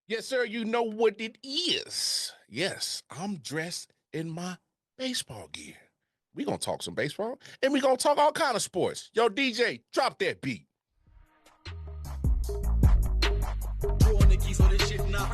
Yes, sir. You know what it is. Yes, I'm dressed in my baseball gear. We gonna talk some baseball, and we gonna talk all kind of sports. Yo, DJ, drop that beat. Drew on the keys for this shit now.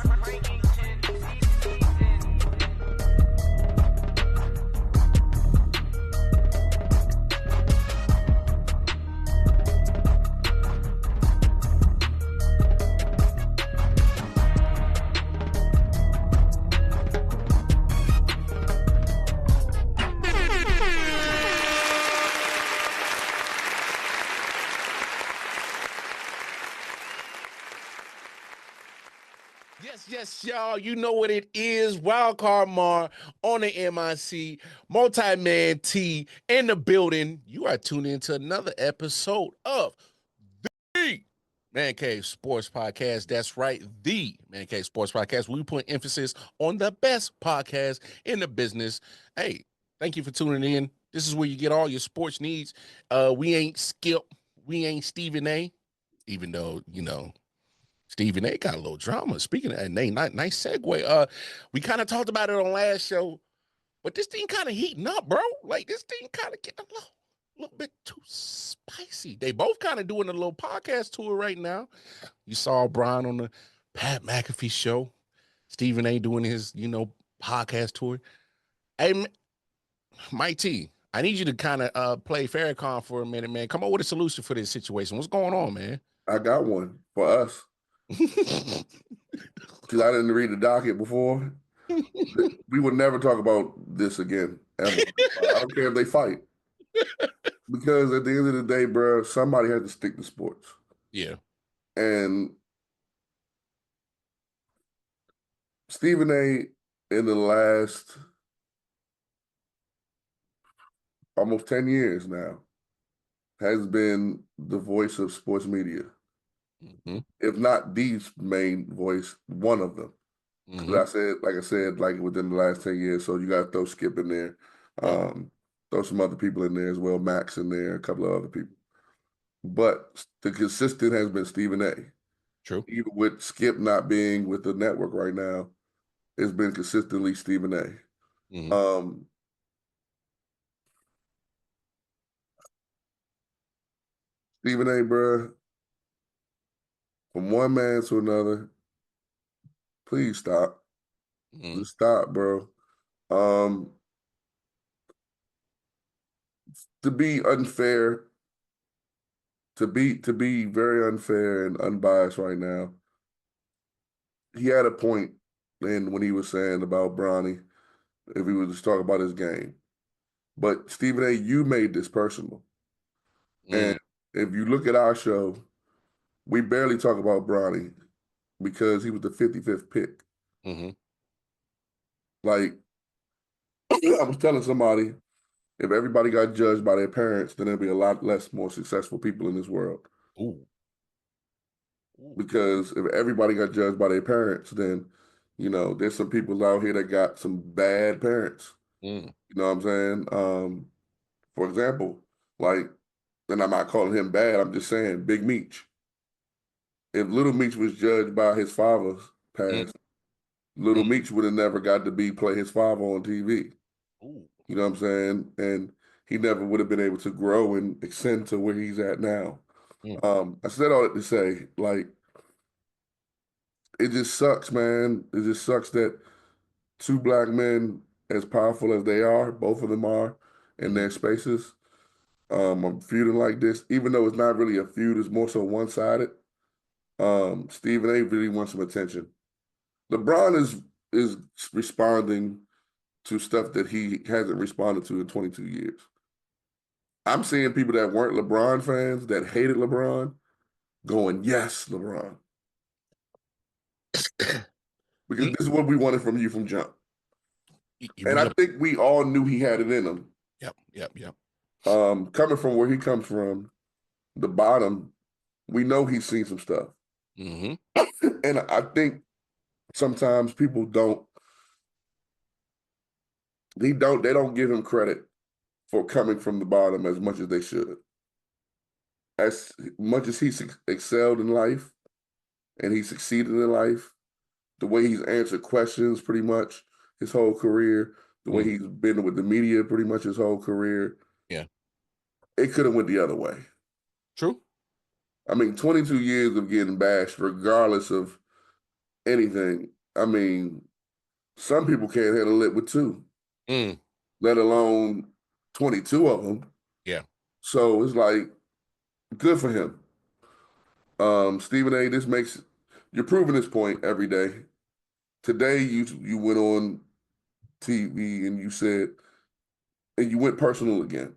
Yes, y'all. You know what it is. Wildcard Mar on the MIC, multi-man T in the building. You are tuned into another episode of the Man Cave Sports Podcast. That's right, the Man Cave Sports Podcast. We put emphasis on the best podcast in the business. Hey, thank you for tuning in. This is where you get all your sports needs. We ain't Skip. We ain't Stephen A. Even though, Stephen A got a little drama. Speaking of that name, nice segue. We kind of talked about it on last show, but this thing kind of heating up, bro. Like this thing kind of getting a little bit too spicy. They both kind of doing a little podcast tour right now. You saw Brian on the Pat McAfee show. Stephen A doing his, podcast tour. Hey, Mike T, I need you to kind of play Farrakhan for a minute, man. Come up with a solution for this situation. What's going on, man? I got one for us because I didn't read the docket before. We would never talk about this again, ever. I don't care if they fight. Because at the end of the day, bro, somebody had to stick to sports. Yeah. And Stephen A, in the last almost 10 years now, has been the voice of sports media. Mm-hmm. If not the main voice, one of them. Mm-hmm. Like I said, within the last 10 years. So you got to throw Skip in there. Throw some other people in there as well, Max in there, a couple of other people. But the consistent has been Stephen A. True. Even with Skip not being with the network right now, it's been consistently Stephen A. Mm-hmm. Stephen A, bro, from one man to another, please stop. Mm-hmm. Just stop, bro. To be unfair, to be very unfair and unbiased right now, he had a point in when he was saying about Bronny, if he was just talking about his game. But Stephen A, you made this personal. And if you look at our show, we barely talk about Bronny because he was the 55th pick. Mm-hmm. Like, I was telling somebody, if everybody got judged by their parents, then there'd be a lot less more successful people in this world. Ooh. Because if everybody got judged by their parents, then, there's some people out here that got some bad parents. Mm. You know what I'm saying? For example, and I'm not calling him bad, I'm just saying Big Meech. If Little Meech was judged by his father's past, Little Meech would have never got to play his father on TV. Ooh. You know what I'm saying? And he never would have been able to grow and ascend to where he's at now. I said all that to say, it just sucks, man. It just sucks that two black men, as powerful as they are, both of them are in their spaces, are feuding like this, even though it's not really a feud, it's more so one-sided. Stephen A really wants some attention. LeBron is responding to stuff that he hasn't responded to in 22 years. I'm seeing people that weren't LeBron fans, that hated LeBron, going, yes, LeBron. Because this is what we wanted from you from jump. And I think we all knew he had it in him. Yep. Coming from where he comes from, the bottom, we know he's seen some stuff. Mm-hmm. And I think sometimes people they don't give him credit for coming from the bottom as much as they should. As much as he's excelled in life and he succeeded in life, the way he's answered questions pretty much his whole career, the way he's been with the media pretty much his whole career. Yeah. It could have went the other way. True. I mean, 22 years of getting bashed regardless of anything. I mean, some people can't handle it with 2, let alone 22 of them. Yeah. So it's like, good for him. Stephen A., you're proving this point every day. Today, you went on TV and you said, and you went personal again.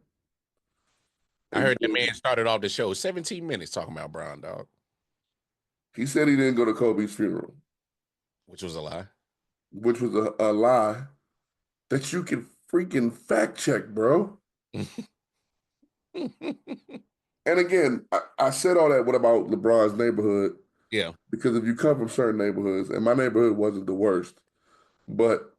I heard that man started off the show 17 minutes talking about Brown, dog. He said he didn't go to Kobe's funeral, which was a lie. Which was a lie that you can freaking fact check, bro. And again, I said all that. What about LeBron's neighborhood? Yeah. Because if you come from certain neighborhoods, and my neighborhood wasn't the worst, but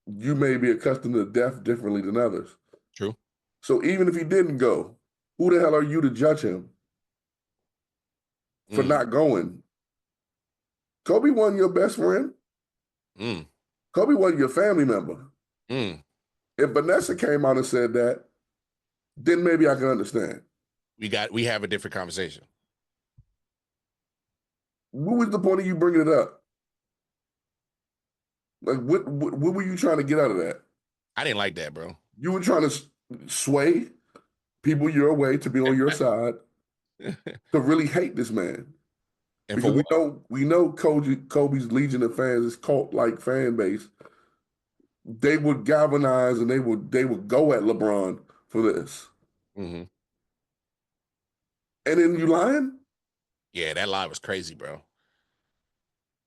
you may be accustomed to death differently than others. True. So even if he didn't go, who the hell are you to judge him for not going? Kobe wasn't your best friend. Kobe wasn't your family member. If Vanessa came out and said that, then maybe I can understand. We have a different conversation. What was the point of you bringing it up? Like, what were you trying to get out of that? I didn't like that, bro. You were trying to sway people your way to be on your side, to really hate this man. And because we know Kobe's legion of fans, his cult-like fan base, they would galvanize and they would go at LeBron for this. And then you lying? Yeah, that lie was crazy, bro.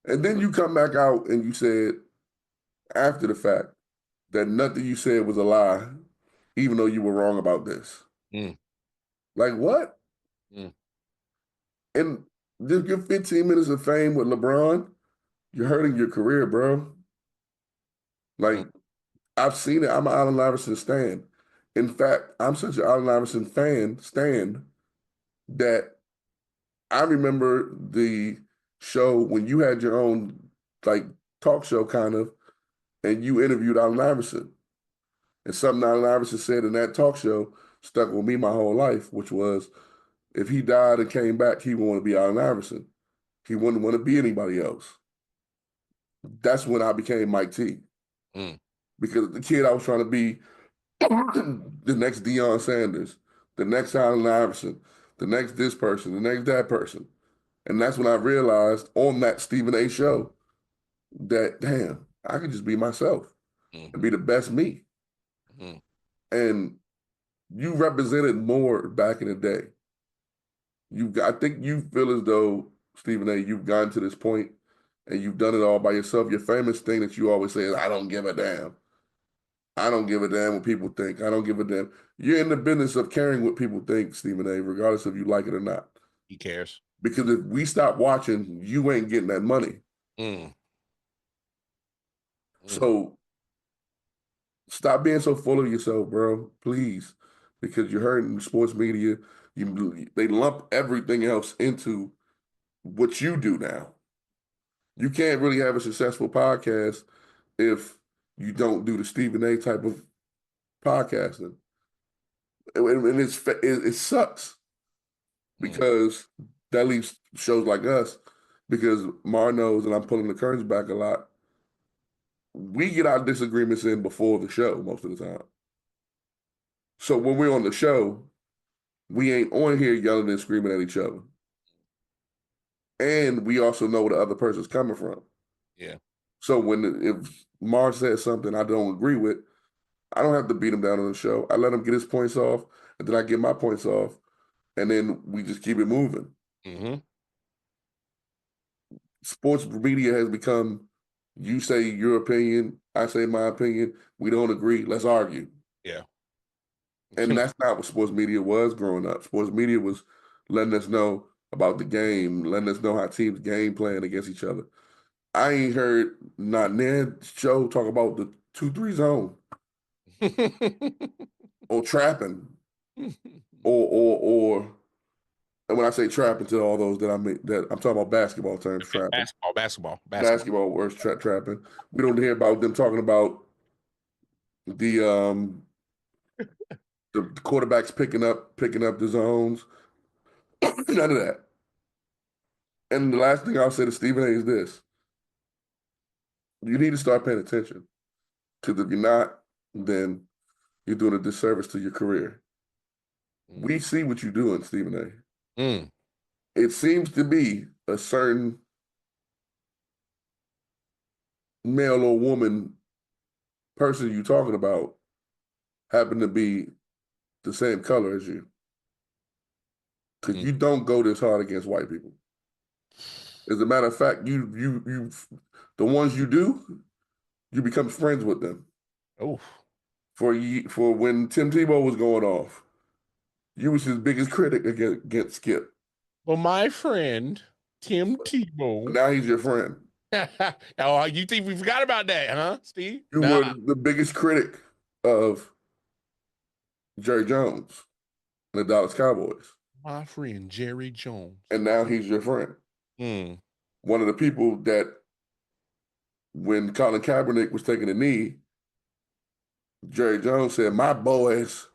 And then you come back out and you said, after the fact, that nothing you said was a lie, even though you were wrong about this. Like what? And just give 15 minutes of fame with LeBron, you're hurting your career, bro. Like, I've seen it. I'm an Allen Iverson stan. In fact, I'm such an Allen Iverson stan, that I remember the show when you had your own, like, talk show kind of, and you interviewed Allen Iverson. And something Allen Iverson said in that talk show stuck with me my whole life, which was, if he died and came back, he wouldn't want to be Allen Iverson. He wouldn't want to be anybody else. That's when I became Mike T. Because the kid I was trying to be the next Deion Sanders, the next Allen Iverson, the next this person, the next that person. And that's when I realized on that Stephen A. show that, damn, I could just be myself and be the best me. And you represented more back in the day. I think you feel as though, Stephen A., you've gotten to this point and you've done it all by yourself. Your famous thing that you always say is, I don't give a damn. I don't give a damn what people think. I don't give a damn. You're in the business of caring what people think, Stephen A., regardless if you like it or not. He cares. Because if we stop watching, you ain't getting that money. So stop being so full of yourself, bro. Please. Because you're hurting sports media. They lump everything else into what you do now. You can't really have a successful podcast if you don't do the Stephen A. type of podcasting. And it sucks because that leaves shows like us, because Mar knows, and I'm pulling the curtains back a lot, we get our disagreements in before the show most of the time. So when we're on the show, we ain't on here yelling and screaming at each other. And we also know where the other person's coming from. Yeah. So if Mar says something I don't agree with, I don't have to beat him down on the show. I let him get his points off, and then I get my points off, and then we just keep it moving. Sports media has become, you say your opinion, I say my opinion, we don't agree, let's argue. Yeah. And that's not what sports media was growing up. Sports media was letting us know about the game, letting us know how teams game plan against each other. I ain't heard not Ned show talk about the 2-3 zone or trapping or And when I say trap into all those that I mean, that I'm talking about basketball terms, trapping. Basketball. Basketball words, trapping. We don't hear about them talking about the the quarterbacks picking up the zones. None of that. And the last thing I'll say to Stephen A is this: you need to start paying attention. Because if you're not, then you're doing a disservice to your career. We see what you're doing, Stephen A. Mm. It seems to be a certain male or woman person you're talking about happen to be the same color as you. Because you don't go this hard against white people. As a matter of fact, you the ones you do, you become friends with them. Oh. For when Tim Tebow was going off, you was his biggest critic against Skip. Well, my friend Tim Tebow. Now he's your friend. Oh, you think we forgot about that, huh, Steve? You were the biggest critic of Jae Jones and the Dallas Cowboys. My friend Jerry Jones. And now he's your friend. Mm. One of the people that, when Colin Kaepernick was taking a knee, Jerry Jones said, my boys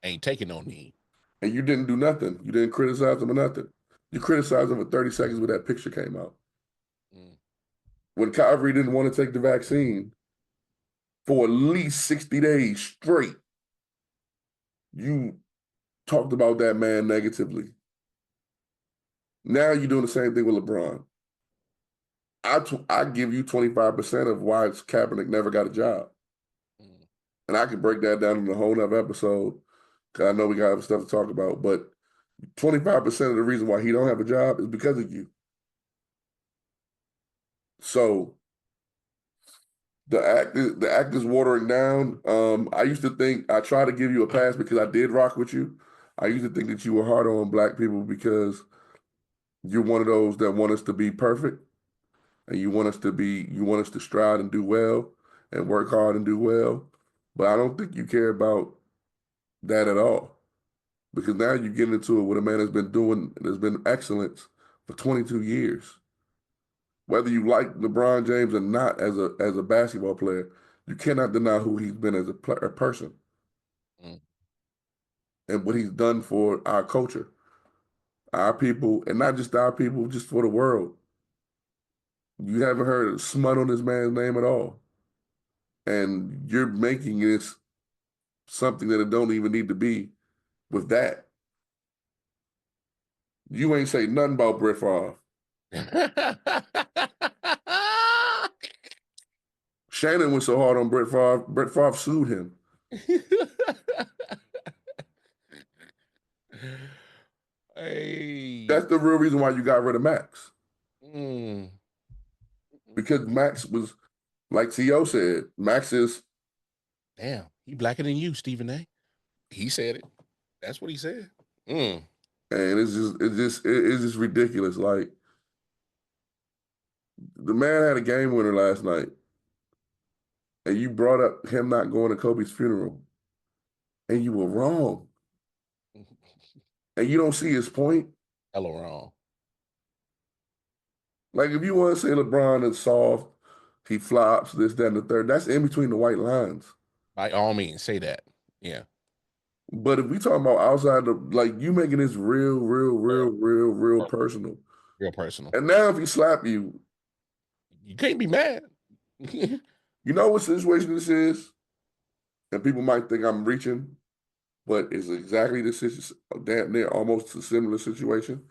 ain't taking no knee. And you didn't do nothing. You didn't criticize them or nothing. You criticized them for 30 seconds when that picture came out. Mm. When Kyrie didn't want to take the vaccine for at least 60 days straight, you talked about that man negatively. Now you're doing the same thing with LeBron. I give you 25% of why Kaepernick never got a job. Mm. And I could break that down in a whole other episode, because I know we got other stuff to talk about, but 25% of the reason why he don't have a job is because of you. So the act is watering down. I used to think, I try to give you a pass because I did rock with you. I used to think that you were hard on black people because you're one of those that want us to be perfect, and you want us to strive and do well and work hard and do well. But I don't think you care about that at all, because now you get into it with a man that's been excellence for 22 years. Whether you like LeBron James or not as a basketball player, you cannot deny who he's been as a person. Mm. And what he's done for our culture, our people, and not just our people, just for the world. You haven't heard a smut on this man's name at all. And you're making this something that it don't even need to be with that. You ain't say nothing about Brett Favre. Shannon went so hard on Brett Favre sued him. Hey. That's the real reason why you got rid of Max. Mm. Because Max was, like T.O. said, Max is... Damn, he blacker than you, Stephen A. He said it. That's what he said. Mm. And it's just ridiculous. Like, the man had a game winner last night, and you brought up him not going to Kobe's funeral, and you were wrong. And you don't see his point. Hella wrong. Like, if you want to say LeBron is soft, he flops, this, that, and the third, that's in between the white lines. By all means, say that. Yeah. But if we talking about outside like, you making this real personal. Real personal. And now if he slap you, you can't be mad. You know what situation this is? And people might think I'm reaching, but it's exactly the situation, damn near almost a similar situation.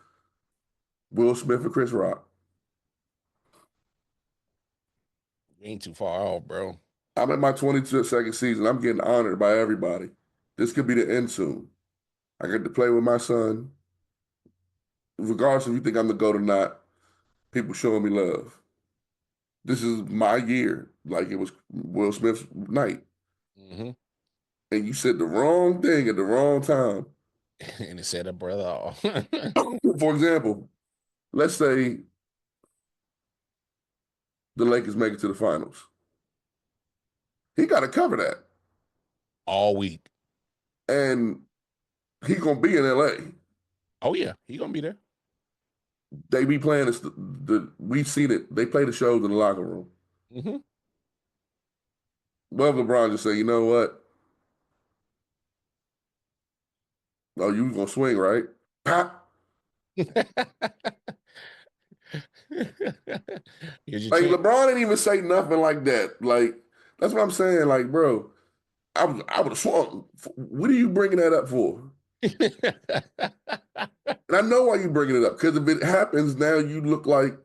Will Smith and Chris Rock. You ain't too far off, bro. I'm in my 22nd season. I'm getting honored by everybody. This could be the end soon. I get to play with my son. Regardless if you think I'm the GOAT or not, people showing me love. This is my year. Like, it was Will Smith's night. Mm-hmm. And you said the wrong thing at the wrong time. And it set a brother off. For example, let's say the Lakers make it to the finals. He got to cover that. All week. And he's going to be in L.A. Oh yeah, he gonna be there. They be playing we've seen it. They play the shows in the locker room. Mm-hmm. Well, LeBron just say, you know what? Oh, you gonna swing, right? Pop. Here's your Like chance. LeBron didn't even say nothing like that. Like that's what I'm saying. Like, bro, I would have swung. What are you bringing that up for? And I know why you bringing it up because if it happens now, you look like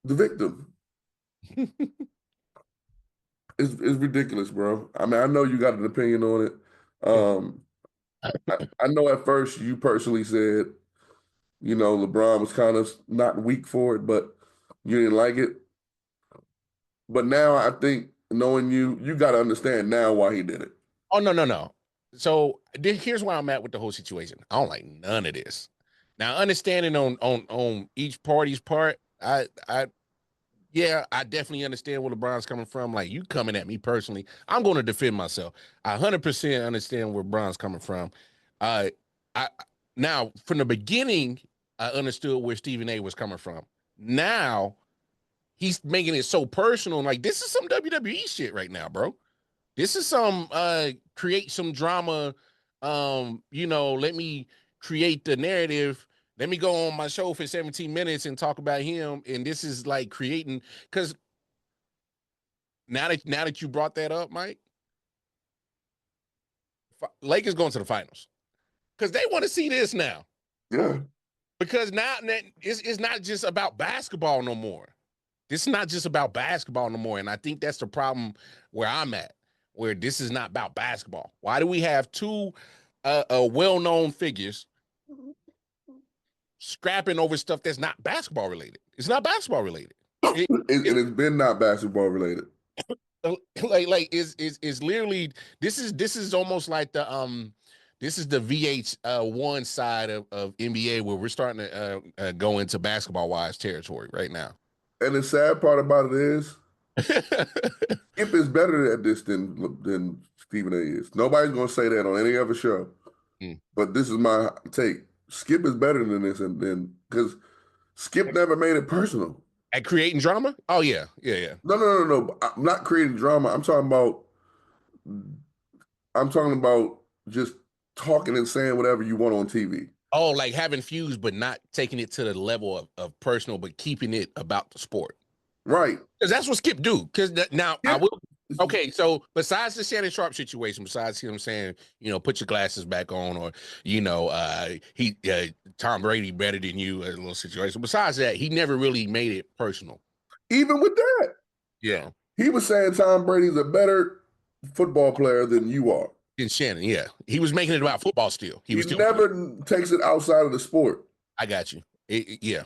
the victim. It's ridiculous, bro. I mean, I know you got an opinion on it. I know at first you personally said, you know, LeBron was kind of not weak for it, but you didn't like it. But now I think knowing you, you got to understand now why he did it. Oh no. So here's where I'm at with the whole situation. I don't like none of this. Now, understanding on each party's part, yeah, I definitely understand where LeBron's coming from. Like you coming at me personally, I'm going to defend myself. I 100% understand where LeBron's coming from. I now from the beginning, I understood where Stephen A was coming from. Now he's making it so personal. Like this is some WWE shit right now, bro. This is some create some drama. Let me create the narrative. Let me go on my show for 17 minutes and talk about him. And this is like creating because now that you brought that up, Mike, Lakers going to the finals because they want to see this now. Yeah. Because now it's not just about basketball no more. This is not just about basketball no more. And I think that's the problem where I'm at, where this is not about basketball. Why do we have two well-known figures scrapping over stuff that's not basketball related? It's not basketball related. It's been not basketball related. Like is literally this is almost like the this is the VH1 side of NBA where we're starting to go into basketball wise territory right now. And the sad part about it is, Skip is better at this than Stephen A is. Nobody's gonna say that on any other show. But this is my take. Skip is better than this, and then because Skip never made it personal. At creating drama? Oh yeah. No. I'm not creating drama. I'm talking about just talking and saying whatever you want on TV. Oh, like having feuds, but not taking it to the level of personal, but keeping it about the sport. Right. Because that's what Skip do. Because now I will. Okay, so besides the Shannon Sharp situation, besides him saying, put your glasses back on, or Tom Brady better than you, a little situation. Besides that, he never really made it personal. Even with that, yeah, he was saying Tom Brady's a better football player than you are. In Shannon, yeah, he was making it about football still. He never takes it outside of the sport. I got you. Yeah.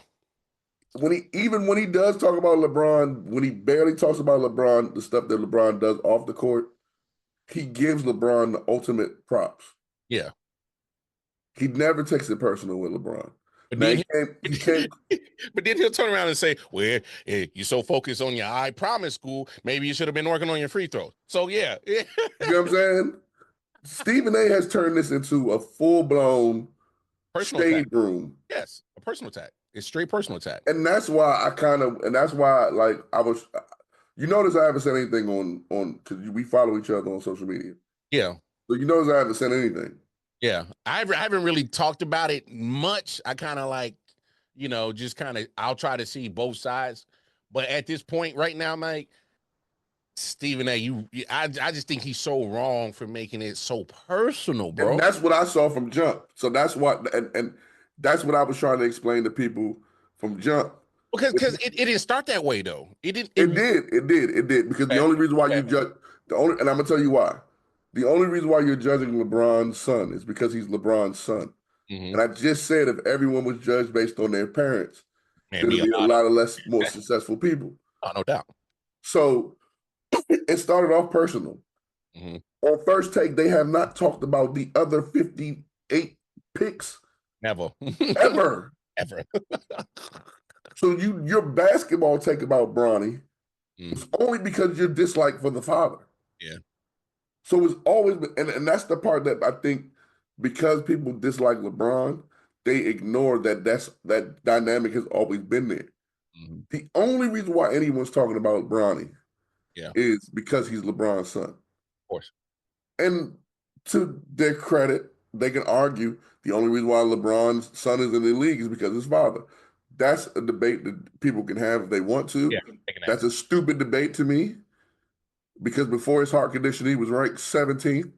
When he does talk about LeBron, when he barely talks about LeBron, the stuff that LeBron does off the court, he gives LeBron the ultimate props. Yeah. He never takes it personal with LeBron. But now, then but then he'll turn around and say, well, you're so focused on your I promise school, maybe you should have been working on your free throws. So, yeah. You know what I'm saying? Stephen A has turned this into a full-blown shade room. Yes, a personal attack. It's straight personal attack. And that's why like I was, you notice I haven't said anything on because we follow each other on social media. Yeah. So you notice I haven't said anything. Yeah. I haven't really talked about it much. I kind of like, just kind of, I'll try to see both sides. But at this point right now, Mike, Stephen A, I just think he's so wrong for making it so personal, bro. And that's what I saw from jump. So that's what, and that's what I was trying to explain to people from jump. Because it didn't start that way though. It did. Because the only reason why you judge and I'm gonna tell you why. The only reason why you're judging LeBron's son is because he's LeBron's son. And I just said if everyone was judged based on their parents, there'd be a lot of more successful people. Oh, no doubt. So it started off personal. On First Take, they have not talked about the other 58 picks. Never. Ever. Ever. So your basketball take about Bronny was only because your dislike for the father. Yeah. So it's always been, and that's the part that I think because people dislike LeBron, they ignore that dynamic has always been there. Mm-hmm. The only reason why anyone's talking about Bronny Yeah, of is because he's LeBron's son. course. And to their credit, they can argue the only reason why LeBron's son is in the league is because of his father. That's a debate that people can have if they want to. Yeah, they can have That's a stupid debate to me because before his heart condition, he was ranked 17th.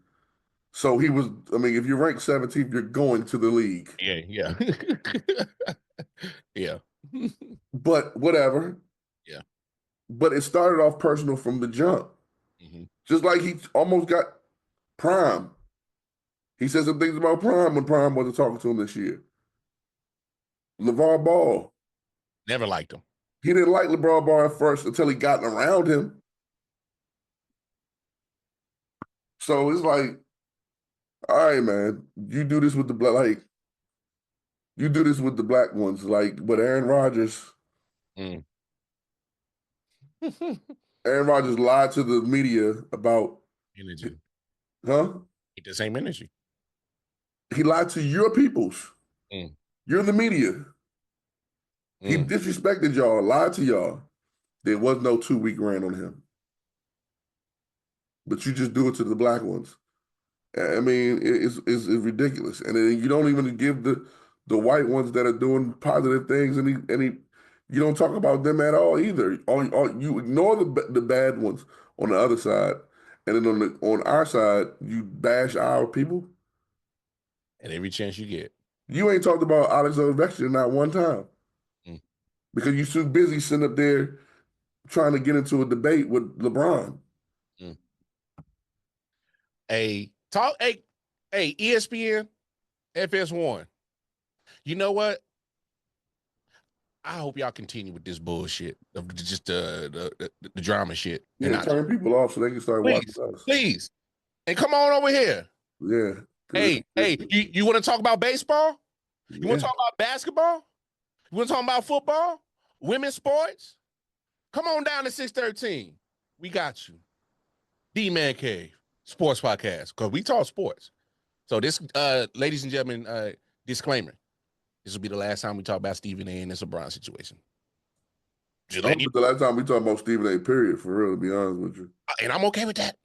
So he was, I mean, if you're ranked 17th, you're going to the league. Yeah. Yeah. But whatever. Yeah. But it started off personal from the jump. Mm-hmm. Just like he almost got Prime. He said some things about Prime when Prime wasn't talking to him this year. LeVar Ball. Never liked him. He didn't like LeBron Ball at first until he got around him. So it's like, all right, man, you do this with the you do this with the black ones, like with Aaron Rodgers. Mm. Aaron Rodgers lied to the media about, Energy. huh? The same energy. He lied to your peoples. Mm. You're the media. He disrespected y'all, lied to y'all. There was no 2-week rant on him. But you just do it to the black ones. I mean, it's ridiculous. And then you don't even give the white ones that are doing positive things you don't talk about them at all either. You ignore the bad ones on the other side, and then on our side, you bash our people. And every chance you get. You ain't talked about Alex Ovechkin not one time Mm. because you're too busy sitting up there trying to get into a debate with LeBron. Mm. ESPN, FS1. You know what? I hope y'all continue with this bullshit of just the drama shit. Yeah, And not turn people off so they can start watching us. please. And come on over here. Yeah. Hey, you want to talk about baseball? You want to talk about basketball? You want to talk about football? Women's sports? Come on down to 613. We got you. D-Man Cave Sports Podcast. Because we talk sports. So this, ladies and gentlemen, disclaimer. This will be the last time we talk about Stephen A. and this LeBron situation. Just letting you the last time we talked about Stephen A. Period, for real, to be honest with you. And I'm okay with that.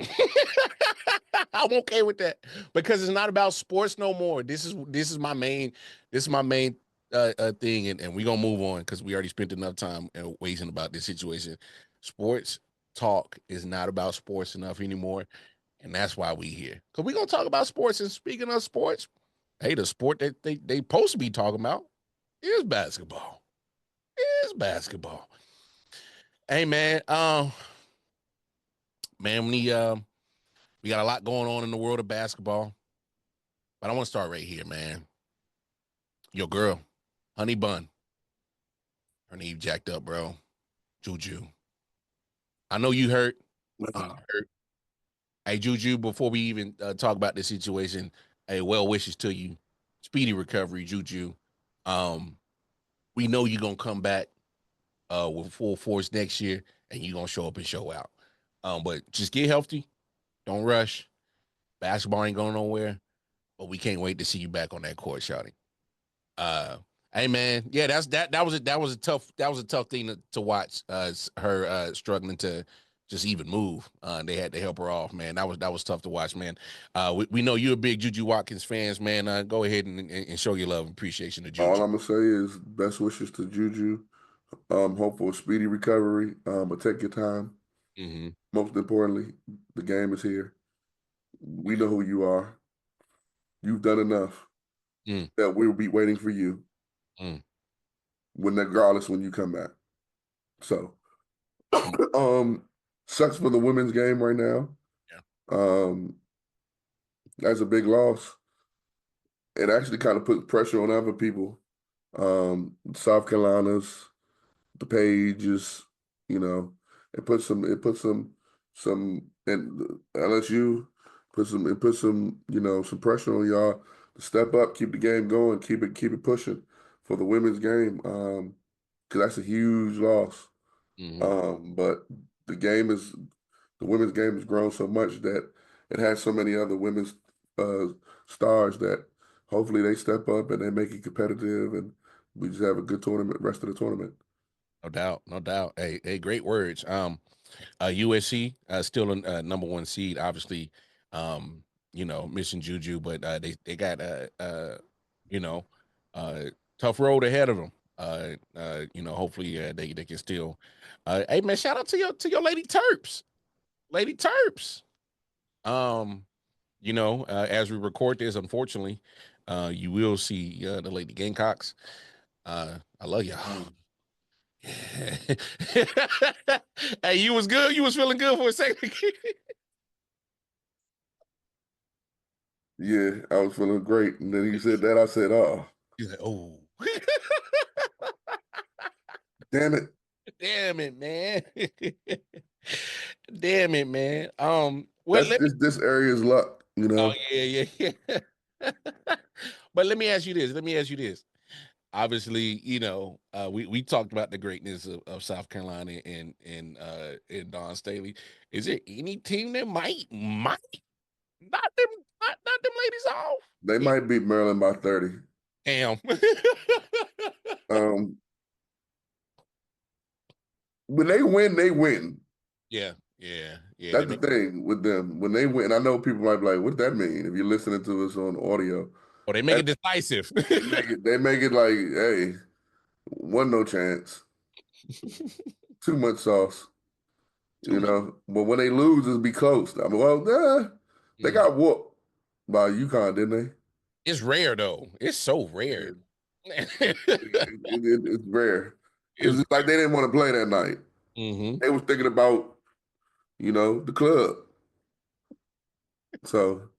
I'm okay with that because it's not about sports no more. This is my main thing, and we're gonna move on because we already spent enough time wasting about this situation. Sports talk is not about sports enough anymore, and that's why we here. Because we're gonna talk about sports. And speaking of sports, hey, the sport that they supposed to be talking about is basketball. Hey man, we got a lot going on in the world of basketball, but I want to start right here, man. Your girl, Honey Bun, her knee jacked up, bro. Juju, I know you hurt. Hey, Juju, before we even talk about this situation, hey, well wishes to you, speedy recovery, Juju. We know you're gonna come back with full force next year, and you're gonna show up and show out. But just get healthy, don't rush. Basketball ain't going nowhere, but we can't wait to see you back on that court, shouting. Hey man, yeah, that was a tough thing to watch. Her struggling to just even move. They had to help her off, man. That was tough to watch, man. We know you're a big Juju Watkins fans, man. Go ahead and show your love and appreciation to Juju. All I'm gonna say is best wishes to Juju. Hope for a speedy recovery. But take your time. Mm-hmm. Most importantly, the game is here. We know who you are. You've done enough that we'll be waiting for you regardless when you come back. So, sucks for the women's game right now. Yeah. That's a big loss. It actually kind of puts pressure on other people. South Carolina's, the Pages, it puts some and LSU puts some some pressure on y'all to step up, keep the game going, keep it pushing for the women's game. Because that's a huge loss. But the women's game has grown so much that it has so many other women's stars that hopefully they step up and they make it competitive, and we just have a good tournament, rest of the tournament. No doubt, no doubt. Hey, great words. USC still a number one seed, obviously. Missing Juju, but they got you know, uh, tough road ahead of them. Hopefully they can still. Hey man, shout out to your Lady Terps, Lady Terps. Um, as we record this, unfortunately, you will see the Lady Gamecocks. I love y'all. Hey, you was good. You was feeling good for a second. Yeah, I was feeling great, and then he said that. I said, "Oh, He's like, oh, damn it!" damn it, man. Damn it, man. Well, That's let me. this area's luck, you Oh know. yeah. But let me ask you this. Let me ask you this. Obviously, we talked about the greatness of South Carolina and Don Staley. Is there any team that might not them ladies off? They might beat Maryland by 30. Damn. Um, when they win, they win. Yeah. That's the thing with them. When they win, I know people might be like, "What that mean?" If you're listening to us on audio, They make it decisive. they make it like, "Hey, wasn't no chance. Too much sauce." Too much. But when they lose, it's be close. I mean, they got whooped by UConn, didn't they? It's rare though. It's so Yeah. rare. It's rare. It's It's just like they didn't want to play that night. They was thinking about, the club. So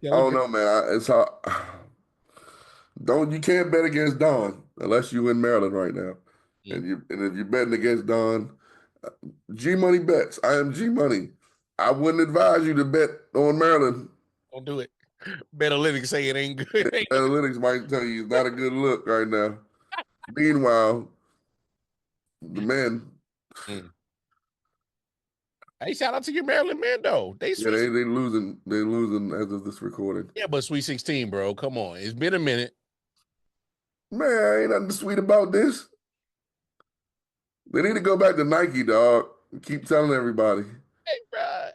I don't know, man. It's hard. You can't bet against Don unless you in Maryland right now. And if you're betting against Don, G Money bets. I am G Money. I wouldn't advise you to bet on Maryland. Don't do it. Betalytics say it ain't good. Analytics might tell you it's not a good look right now. Meanwhile, the men, Mm. Hey, shout out to your Maryland men though. They yeah, sweet. they losing. They losing as of this recording. Yeah, but Sweet 16, bro. Come on. It's been a minute. Man, ain't nothing sweet about this. They need to go back to Nike, dog. Keep telling everybody. Hey, bro.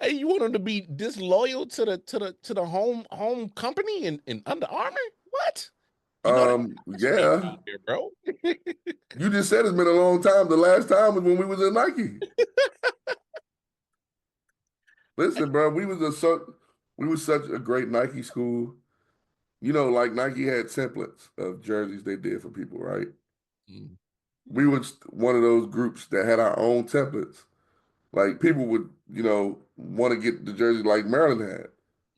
Hey, you want them to be disloyal to the home company in Under Armour? What? You know that's fake Yeah. out there, bro. You just said it's been a long time. The last time was when we was in Nike. Listen, bro, we was such a great Nike school. Like Nike had templates of jerseys they did for people, right? Mm. We was one of those groups that had our own templates. Like people would, want to get the jersey like Maryland had.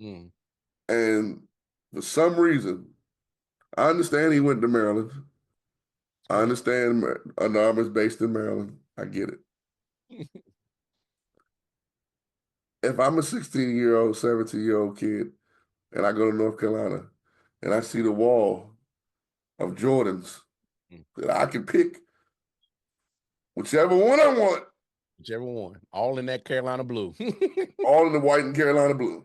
Mm. And for some reason, I understand he went to Maryland. I understand Under Armour is based in Maryland. I get it. If I'm a 16-year-old, 17-year-old kid, and I go to North Carolina, and I see the wall of Jordans that I can pick whichever one I want, Whichever one. All in that Carolina blue. all in the white and Carolina blue,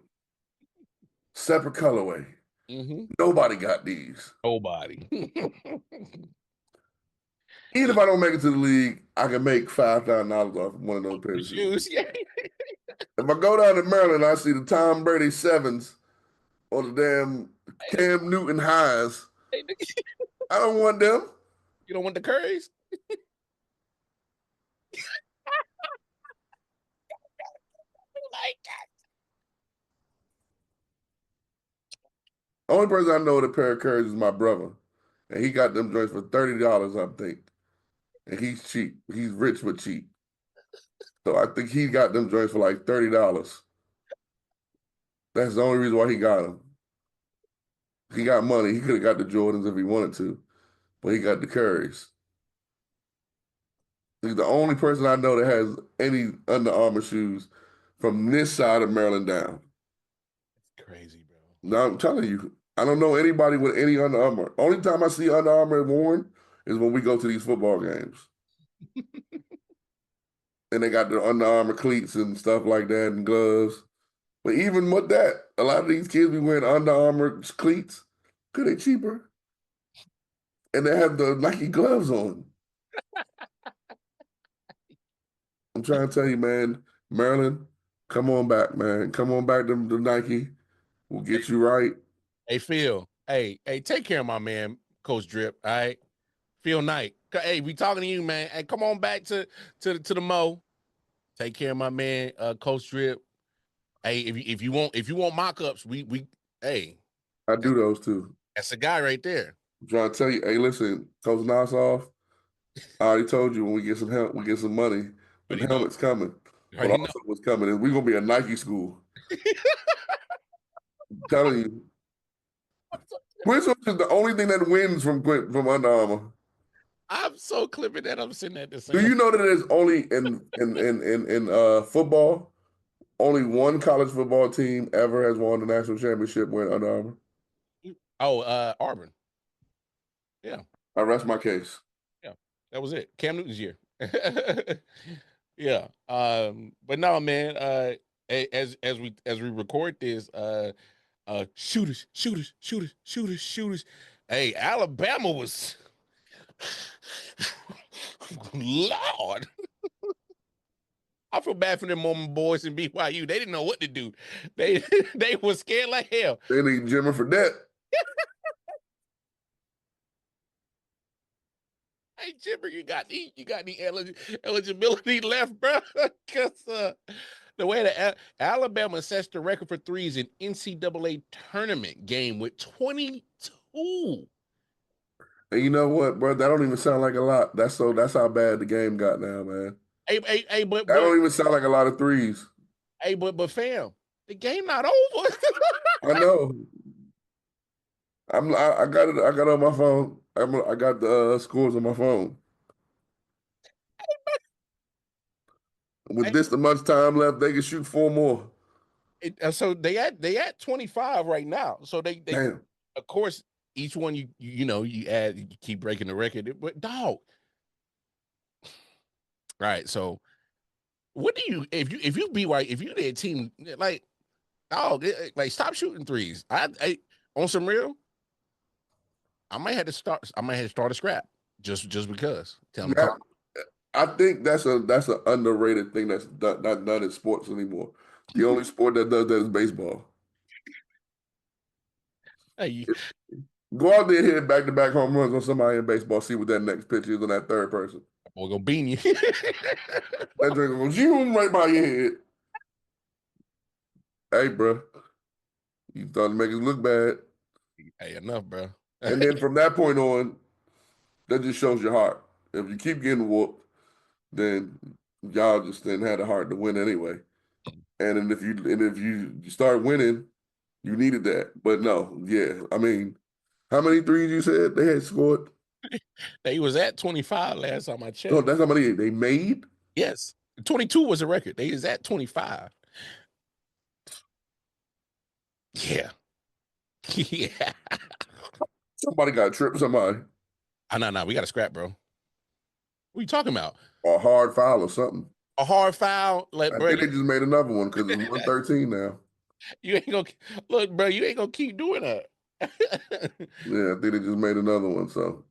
separate colorway. Nobody got these. Nobody. Even if I don't make it to the league, I can make $5,000 off of one of those pairs of shoes. Yeah. If I go down to Maryland, I see the Tom Brady sevens or the damn Cam Newton highs. I don't want them. You don't want the Currys? Like that. Only person I know with a pair of Currys is my brother. And he got them joints for $30, I think. And he's cheap. He's rich but cheap. So I think he got them joints for like $30. That's the only reason why he got them. He got money. He could have got the Jordans if he wanted to, but he got the Currys. He's the only person I know that has any Under Armour shoes from this side of Maryland down. Crazy, bro. Now I'm telling you, I don't know anybody with any Under Armour. Only time I see Under Armour worn is when we go to these football games. And they got the Under Armour cleats and stuff like that and gloves. But even with that, a lot of these kids be wearing Under Armour cleats. Because they cheaper. And they have the Nike gloves on. I'm trying to tell you, man, Maryland, come on back, man. Come on back to Nike. We'll get you right. Hey, Phil. Hey, take care of my man, Coach Drip. All right. Phil Knight. Hey, we talking to you, man. Hey, come on back to the Mo. Take care of my man, Coach Drip. Hey, if you want mock-ups, we hey. I do those too. That's a guy right there. I'm trying to tell you, hey, listen, Coach Nossoff, I already told you when we get some help, we get some money, the helmet's coming. But also what's coming is we're gonna be a Nike school. I'm telling you. Quincy is the only thing that wins from Under Armour. I'm so clipping that I'm sitting at the same. Do you know that there's only in football, only one college football team ever has won the national championship wearing Under Armour? Oh, Auburn. Yeah. I rest my case. Yeah, that was it. Cam Newton's year. Yeah. But no, man. As we record this, shooters. Hey, Alabama was Lord. I feel bad for them Mormon boys in BYU. They didn't know what to do. They were scared like hell. They need Jimmy for that. Hey, Jimmy, you got the eligibility left, bro. Because the way that Alabama sets the record for threes in NCAA tournament game with 22. And you know what, bro? That don't even sound like a lot. That's how bad the game got now, man. Hey, but that don't even sound like a lot of threes. Hey, but fam, the game not over. I know. I got it. I got it on my phone. I got the scores on my phone. With this much time left, they can shoot 4 more. So they at 25 right now. So they Damn. Of course, each one you add, you keep breaking the record. But dog. Right. So what do you if you BYU, if you their team, like dog, like stop shooting threes. I on some real, I might have to start a scrap just because. Tell them I think that's an underrated thing that's not done in sports anymore. The only sport that does that is baseball. Hey, go out there and hit back-to-back home runs on somebody in baseball. See what that next pitch is on that third person. Boy, gonna bean you. That drink will go zoom right by your head. Hey, bro, you thought to make us look bad. Hey, enough, bro. And then from that point on, that just shows your heart. If you keep getting whooped, then y'all just didn't have the heart to win anyway. And then if you start winning, you needed that. But no, yeah. I mean, how many threes you said they had scored? They was at 25 last time I checked. No, that's how many they made? Yes. 22 was a record. They was at 25. Yeah. Yeah. Somebody got tripped somebody. No. We got a scrap, bro. What are you talking about? Or a hard foul or something. A hard foul? I think they just made another one because it's 113 now. You ain't gonna look, bro. You ain't gonna keep doing that. Yeah, I think they just made another one. So,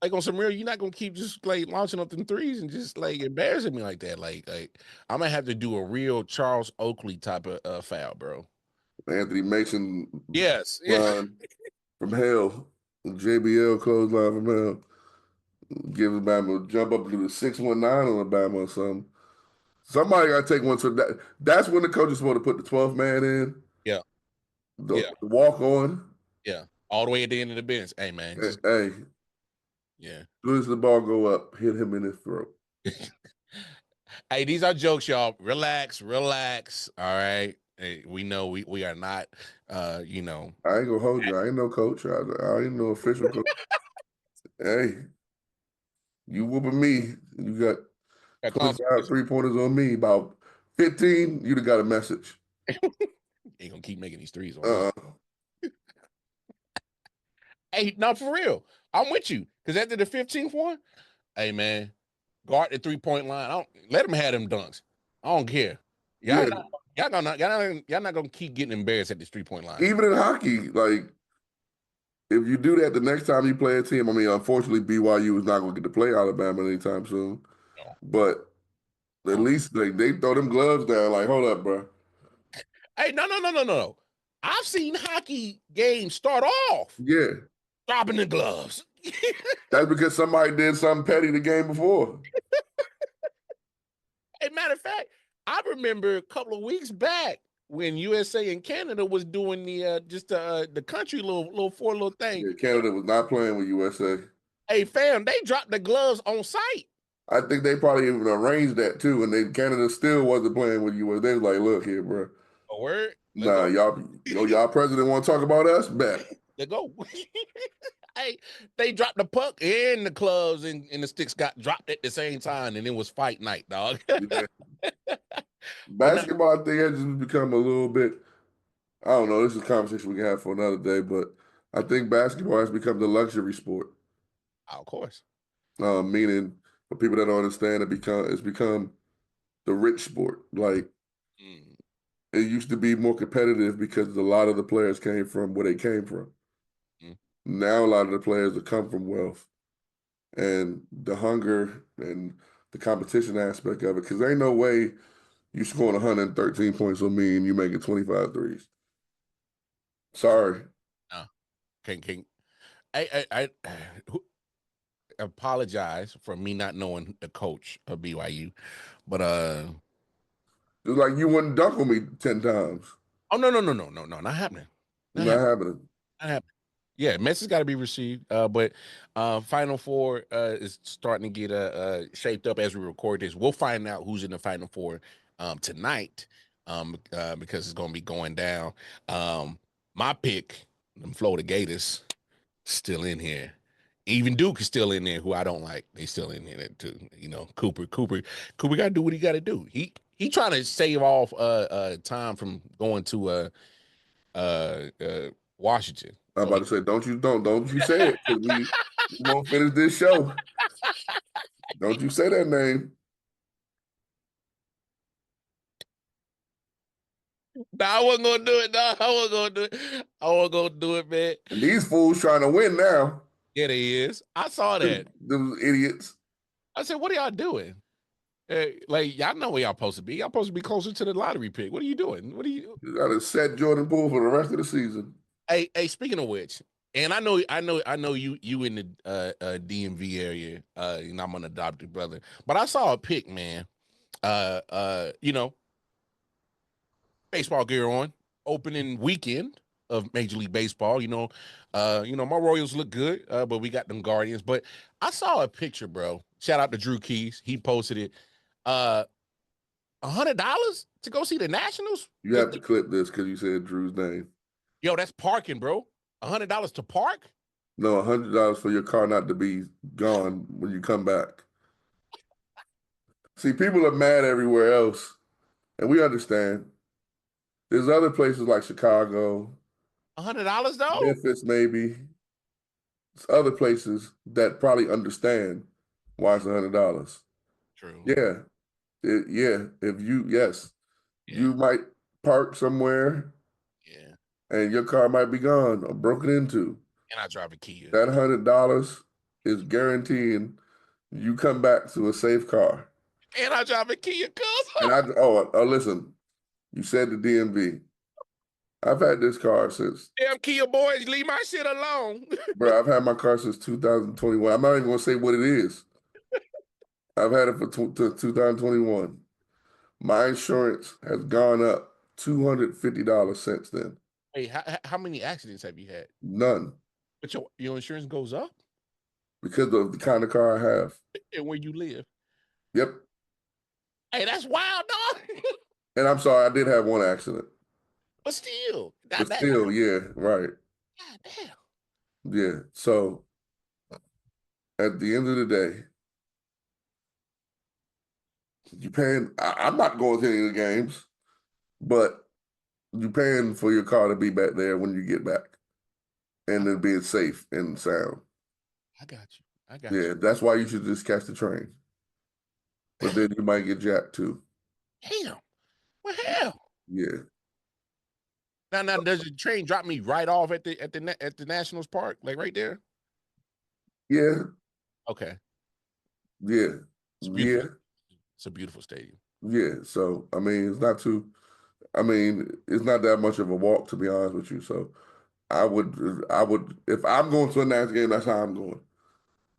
like on some real, you're not gonna keep just like launching up them threes and just like embarrassing me like that. Like I'm gonna have to do a real Charles Oakley type of foul, bro. Anthony Mason, yes, from hell, JBL clothesline from hell. Give Alabama jump up to the 619 on Alabama or something. Somebody got to take one. So that's when the coach is supposed to put the 12th man in. Yeah. The walk on. Yeah. All the way at the end of the bench. Hey, man. Hey. Yeah. As soon as the ball go up, hit him in his throat. Hey, these are jokes, y'all. Relax. All right. Hey, we know we are not, I ain't gonna hold you. I ain't no coach. I ain't no official coach. Hey, you whooping me. You got 25 3-pointers on me. About 15, you'd have got a message. Ain't gonna keep making these threes on me. Hey, no, for real. I'm with you. Because after the 15th one, hey, man, guard the 3-point line. Let them have them dunks. I don't care. Y'all not, not gonna keep getting embarrassed at this 3-point line. Even in hockey, like if you do that the next time you play a team, I mean, unfortunately, BYU is not going to get to play Alabama anytime soon. No. But at least they throw them gloves down. Like, hold up, bro. Hey, no. I've seen hockey games start off Yeah, dropping the gloves. that's because somebody did something petty the game before. As a matter of fact, I remember a couple of weeks back when USA and Canada was doing the country little four little thing. Yeah, Canada was not playing with USA. Hey, fam, they dropped the gloves on site. I think they probably even arranged that too, and Canada still wasn't playing with USA. They was like, "Look here, bro. A word. Let's Nah, go. y'all president want to talk about us? Bet." Let's go. Hey, they dropped the puck and the clubs and the sticks got dropped at the same time, and it was fight night, dog. Yeah. But now, Basketball, I think, has just become a little bit. I don't know. This is a conversation we can have for another day, but I think basketball has become the luxury sport. of course. Meaning for people that don't understand, it's become the rich sport. Like Mm. it used to be more competitive because a lot of the players came from where they came from. Mm. Now a lot of the players that come from wealth and the hunger and the competition aspect of it. Because ain't no way you scoring 113 points on me and you making 25 threes. Sorry. No. Can I apologize for me not knowing the coach of BYU, but It's like you wouldn't dunk on me 10 times. oh no, not happening. Not Not happening. happening. Not happening. Yeah, message got to be received. But Final Four is starting to get shaped up as we record this. We'll find out who's in the Final Four tonight because it's going to be going down. My pick, them Florida Gators, still in here. Even Duke is still in there, who I don't like. They still in there too. You know, Cooper got to do what he got to do. He trying to save off time from going to Washington. I'm So about to say, don't you say it because we won't finish this show. Don't you say that name. I wasn't gonna do it. No, I wasn't gonna do it. I wasn't gonna do it, man. And these fools trying to win now. Yeah, he is. I saw that. Those idiots. I said, "What are y'all doing? Like, y'all know where y'all supposed to be. Y'all supposed to be closer to the lottery pick. What are you doing? What are you?" You got to set Jordan Poole for the rest of the season. Hey. Speaking of which, and I know you in the DMV area. And I'm an adopted brother, but I saw a pic, man. You know, baseball gear on, opening weekend of Major League Baseball. My Royals look good, but we got them Guardians. But I saw a picture, bro. Shout out to Drew Keys. He posted it. $100 to go see the Nationals. You have to clip this because you said Drew's name. Yo, that's parking, bro. $100 to park. No, $100 for your car not to be gone when you come back. See, people are mad everywhere else, and we understand. There's other places like Chicago, $100 though. Memphis, maybe. There's other places that probably understand why it's $100. True. Yeah, If Yeah. you might park somewhere, Yeah. and your car might be gone or broken into. And I drive a Kia. That $100 is guaranteeing you come back to a safe car. And I drive a Kia, cuz. And listen, you said the DMV. I've had this car since, Damn Kia boys, leave my shit alone. bro. I've had my car since 2021. I'm not even gonna say what it is. I've had it for 2021. My insurance has gone up $250 since then. Hey, how many accidents have you had? None, But your insurance goes up? because of the kind of car I have. And where you live. Yep. Hey, that's wild, dog. And I'm sorry, I did have one accident. But still. But still, yeah, right. God damn. Yeah. So at the end of the day, you paying. I'm not going to any of the games, but you paying for your car to be back there when you get back, and then being safe and sound. I got you. Yeah, that's why you should just catch the train. But then you might get jacked too. Damn. Well, hell. Yeah. Now, does the train drop me right off at the Nationals Park, like right there? Yeah, Okay, yeah, it's beautiful. yeah, It's a beautiful stadium. yeah. So I mean, it's not too. I mean, it's not that much of a walk to be honest with you. So I would, if I'm going to a Nats game, that's how I'm going.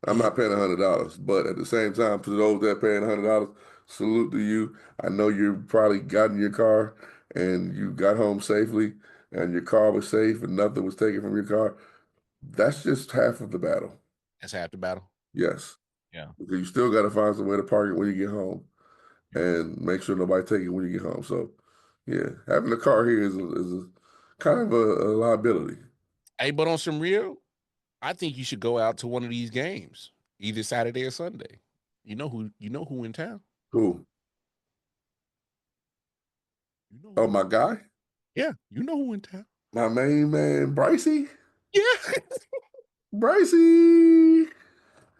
I'm Mm, not paying $100, but at the same time, to those that paying $100, salute to you. I know you probably got in your car and you got home safely, and your car was safe and nothing was taken from your car. That's just half of the battle. that's half the battle. Yes, Yeah. because you still got to find some way to park it when you get home, and make sure nobody take it when you get home. So, yeah, having a car here is a kind of a liability. Hey, but on some real, I think you should go out to one of these games, either Saturday or Sunday. You know who in town. Cool. You know Oh, who. my guy, Yeah, you know who in town. my main man, Brycey. Yeah, Brycey.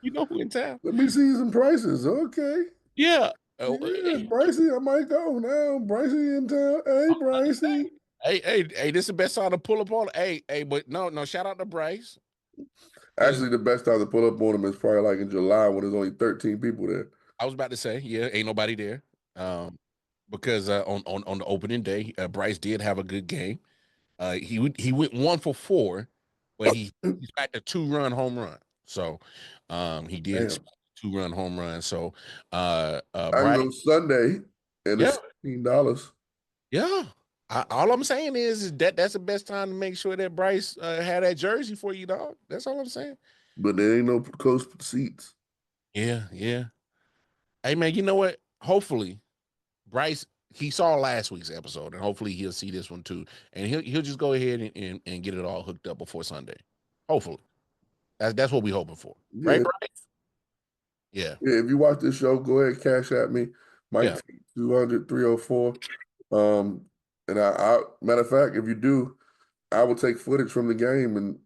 you know who in town. Let me see some prices. Okay. Yeah. Oh, Yeah, Brycey, I might go now. Brycey in town. Hey, Brycey. hey, this is the best time to pull up on. Hey, but no, shout out to Bryce. Because Actually, the best time to pull up on him is probably like in July when there's only 13 people there. I was about to say, yeah, ain't nobody there. Because on the opening day, Bryce did have a good game. He went 1 for 4, but he's back to 2-run home run. So he did Damn. expect 2-run home run. So I can Bryce, go Sunday and yeah, it's $16. yeah. All I'm saying is that's the best time to make sure that Bryce had that jersey for you, dog. That's all I'm saying. But there ain't no close seats. Yeah, yeah. Hey man, you know what? Hopefully Bryce, he saw last week's episode, and hopefully he'll see this one too, and he'll just go ahead and get it all hooked up before Sunday. Hopefully, that's what we're hoping for, right, Yeah. Bryce? Yeah, Yeah. If you watch this show, go ahead, cash at me. Mike yeah. T 200 304. And I matter of fact, if you do, I will take footage from the game and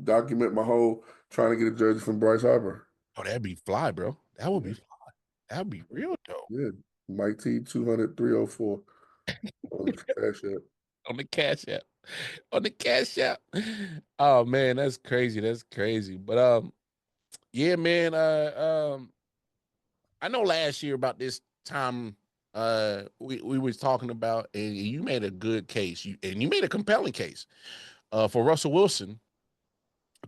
document my whole trying to get a jersey from Bryce Harper. Oh, that'd be fly, bro. That would be Yeah, fly. That'd be real dope yeah. Mike T 200 304 on the cash app. on the cash app. On the cash app. Oh man, that's crazy. That's crazy. But yeah, man. I know last year about this time we was talking about, and you made a good case. You made a compelling case for Russell Wilson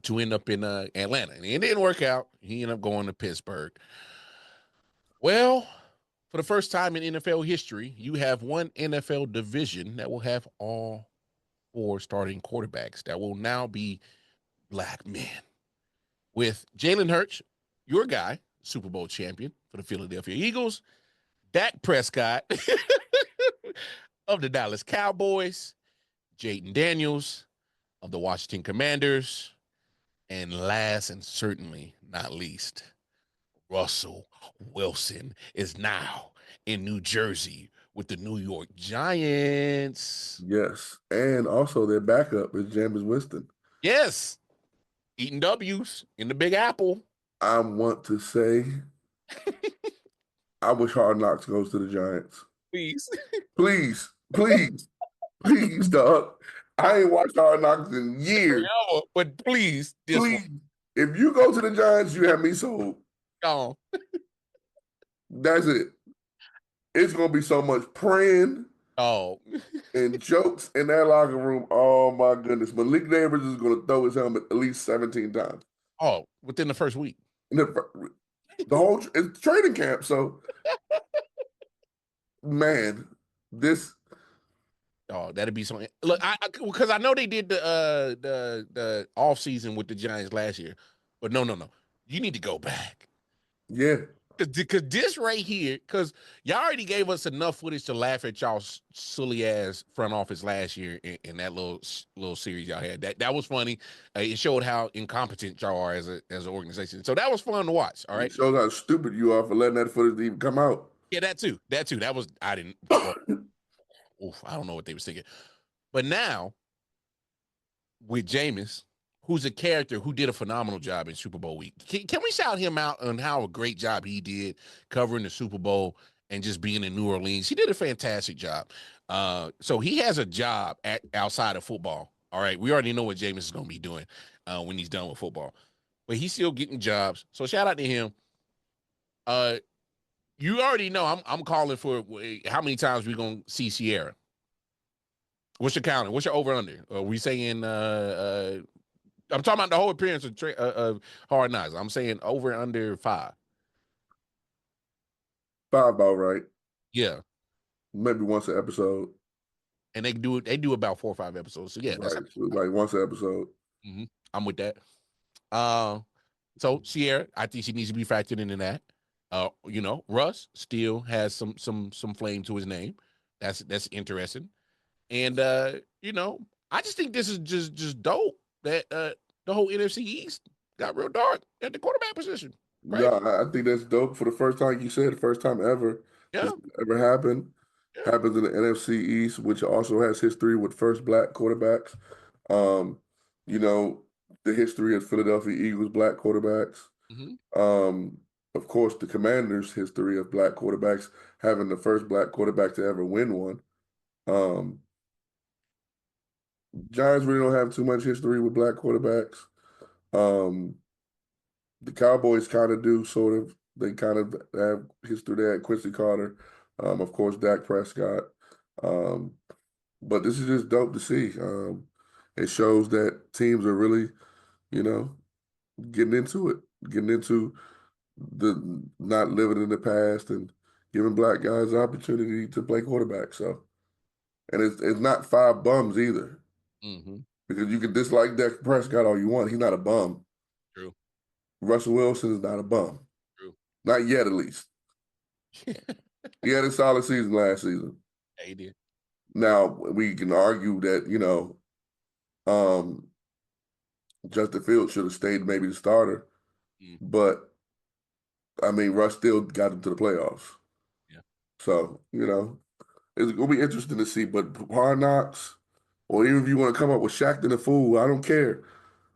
to end up in Atlanta. And it didn't work out. He ended up going to Pittsburgh. Well, for the first time in NFL history, you have one NFL division that will have all 4 starting quarterbacks that will now be black men. With Jalen Hurts, your guy, Super Bowl champion for the Philadelphia Eagles, Dak Prescott of the Dallas Cowboys, Jaden Daniels of the Washington Commanders, and last and certainly not least, Russell Wilson is now in New Jersey with the New York Giants. Yes. And also their backup is Jameis Winston. Yes, eating W's in the Big Apple. I want to say I wish Hard Knocks goes to the Giants. Please. Please, please, please, dog. I ain't watched Hard Knocks in years. But please, this one. Please. If you go to the Giants, you have me sold. Gone. That's it. It's gonna be so much praying Oh. and jokes in that locker room. Oh my goodness. Malik Davis is gonna throw his helmet at least 17 times. Oh, within the first week. And the whole it's training camp. So man, this Oh, that'd be something. Look, because I know they did the off season with the Giants last year, but no. You need to go back. yeah. Because this right here, because y'all already gave us enough footage to laugh at y'all silly ass front office last year in that little series y'all had. That was funny. It showed how incompetent y'all are as an organization. So that was fun to watch. All It right. shows how stupid you are for letting that footage even come out. Yeah, that too. That was I didn't. Well, oof, I don't know what they was thinking. But now with Jameis, who's a character who did a phenomenal job in Super Bowl week. Can we shout him out on how a great job he did covering the Super Bowl and just being in New Orleans. He did a fantastic job. So he has a job outside of football. All right, we already know what Jameis is going to be doing when he's done with football, but he's still getting jobs. So shout out to him. You already know I'm calling for how many times we're going to see Sierra. What's your counter? What's your over under? Are we saying I'm talking about the whole appearance of Hard Knocks. I'm saying over and under 5. 5 about right. Yeah. Maybe once an episode. And they do about 4 or 5 episodes. So yeah, Right. that's So like once an episode. I'm with that. So Sierra, I think she needs to be factored into that. Russ still has some flame to his name. That's interesting. And I just think this is just dope that the whole NFC East got real dark at the quarterback position. Right? Yeah, I think that's dope for the first time. You said the first time ever Yeah. this ever happened. Yeah. Happens in the NFC East, which also has history with first black quarterbacks. Um, the history of Philadelphia Eagles black quarterbacks. Of course, the Commanders' history of black quarterbacks having the first black quarterback to ever win one. Giants really don't have too much history with black quarterbacks. The Cowboys kind of do, sort of. They kind of have history there. Quincy Carter, of course, Dak Prescott. But this is just dope to see. It shows that teams are really, getting into it, getting into the not living in the past and giving black guys the opportunity to play quarterback. So, and it's not 5 bums either, because you can dislike Dak Prescott all you want. He's not a bum. True. Russell Wilson is not a bum. True. Not yet, at least. He had a solid season last season. Yeah, he did. Now, we can argue that, Justin Fields should have stayed maybe the starter. But, I mean, Russ still got him to the playoffs. Yeah. So, it's going to be interesting to see. But Hard Knocks, or even if you want to come up with Shaqtin' a Fool, I don't care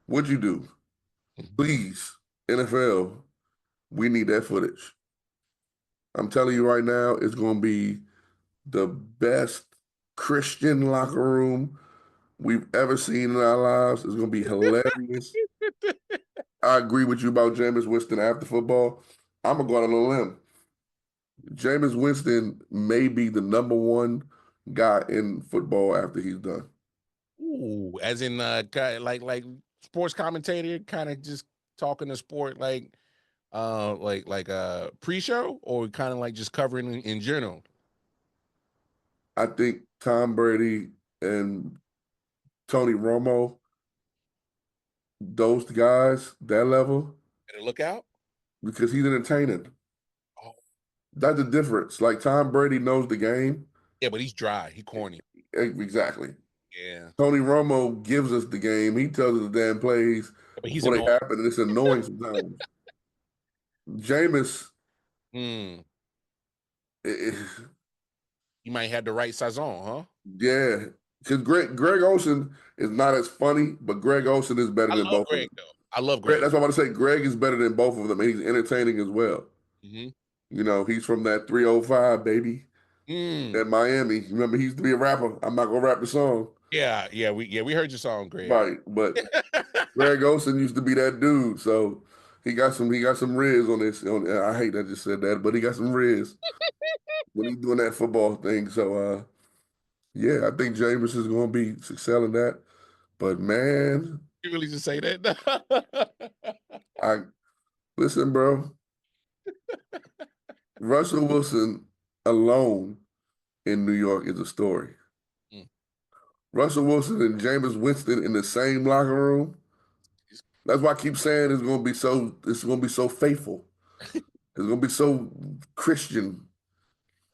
what you do. Please, NFL, we need that footage. I'm telling you right now, it's going to be the best Christian locker room we've ever seen in our lives. It's going to be hilarious. I agree with you about Jameis Winston after football. I'm going to go out on a limb. Jameis Winston may be the number 1 guy in football after he's done. Ooh, as in like sports commentator, kind of just talking to sport like pre-show, or kind of like just covering in general. I think Tom Brady and Tony Romo, those guys, that level. Better look out. Because he's entertaining. Oh. That's the difference. Like Tom Brady knows the game. Yeah, but he's dry. He corny. Exactly. Yeah. Tony Romo gives us the game. He tells us the damn plays before they happen, and it's annoying sometimes. Jameis, you might have the right saison, huh? Yeah. Because Greg Olsen is not as funny, but Greg Olsen is better than both Greg, of them. though. I love Greg. That's what I'm about to say. Greg is better than both of them, and he's entertaining as well. He's from that 305, baby. At Miami. Remember, he used to be a rapper. I'm not gonna rap the song. Yeah, we heard your song, Greg. Right, but Greg Olsen used to be that dude, so he got some riz on this. I hate that I just said that, but he got some riz when he's doing that football thing. So yeah, I think Jameis is gonna be excelling that. But man, you really just say that? Listen, bro. Russell Wilson alone in New York is a story. Russell Wilson and Jameis Winston in the same locker room. That's why I keep saying it's gonna be so faithful. It's gonna be so Christian.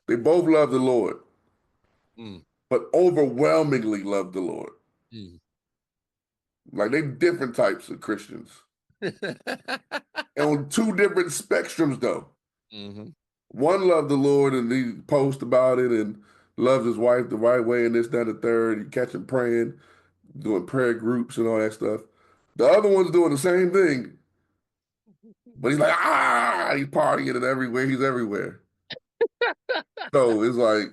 They both love the Lord, but overwhelmingly love the Lord. Like they different types of Christians. And on 2 different spectrums though. One loved the Lord and he posts about it and loves his wife the right way and this, that, and the third. You catch him praying, doing prayer groups and all that stuff. The other one's doing the same thing. But he's like, he's partying and everywhere. He's everywhere. So it's like,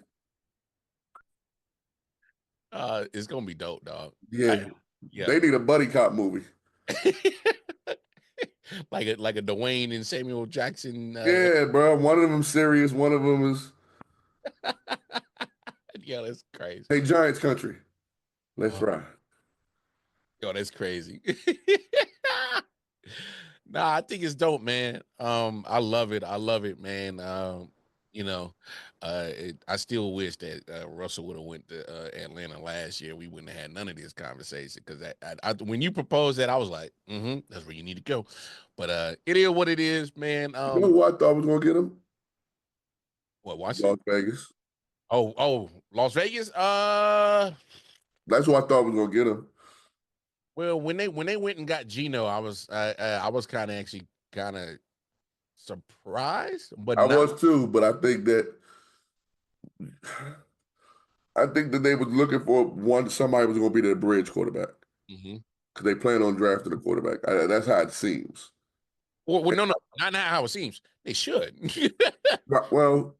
It's gonna be dope, dog. yeah, Yeah. they need a buddy cop movie. like a Dwayne and Samuel Jackson. Yeah, bro. One of them serious. One of them is, Yeah, that's crazy. hey, Giants country. Let's Oh, ride. yo, that's crazy. Nah, I think it's dope, man. I love it. I love it, man. You know, I still wish that Russell would have went to Atlanta last year. We wouldn't have had none of this conversation because when you proposed that, I was like, that's where you need to go. But it is what it is, man. You know who I thought was gonna get him? What Washington? Las Vegas. Oh, Las Vegas. That's who I thought was gonna get him. Well, when they went and got Gino, I was kind of surprised, but I not. was too, but I think that they was looking for somebody was gonna be their bridge quarterback Mm-hmm. because they plan on drafting a quarterback. That's how it seems. Well, no, not how it seems. They should. Well,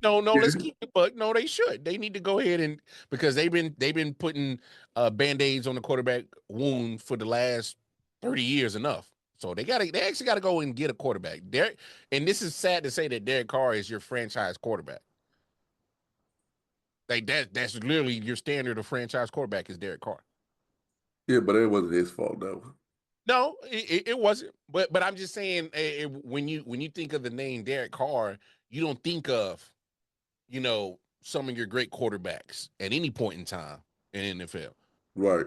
No, yeah, let's keep it. But no, they should. They need to go ahead and because they've been putting band-aids on the quarterback wound for the last 30 years enough. So they actually gotta go and get a quarterback. And this is sad to say that Derek Carr is your franchise quarterback. Like that's literally your standard of franchise quarterback is Derek Carr. yeah, but it wasn't his fault though. No, it wasn't. But I'm just saying when you think of the name Derek Carr, you don't think of some of your great quarterbacks at any point in time in NFL. Right.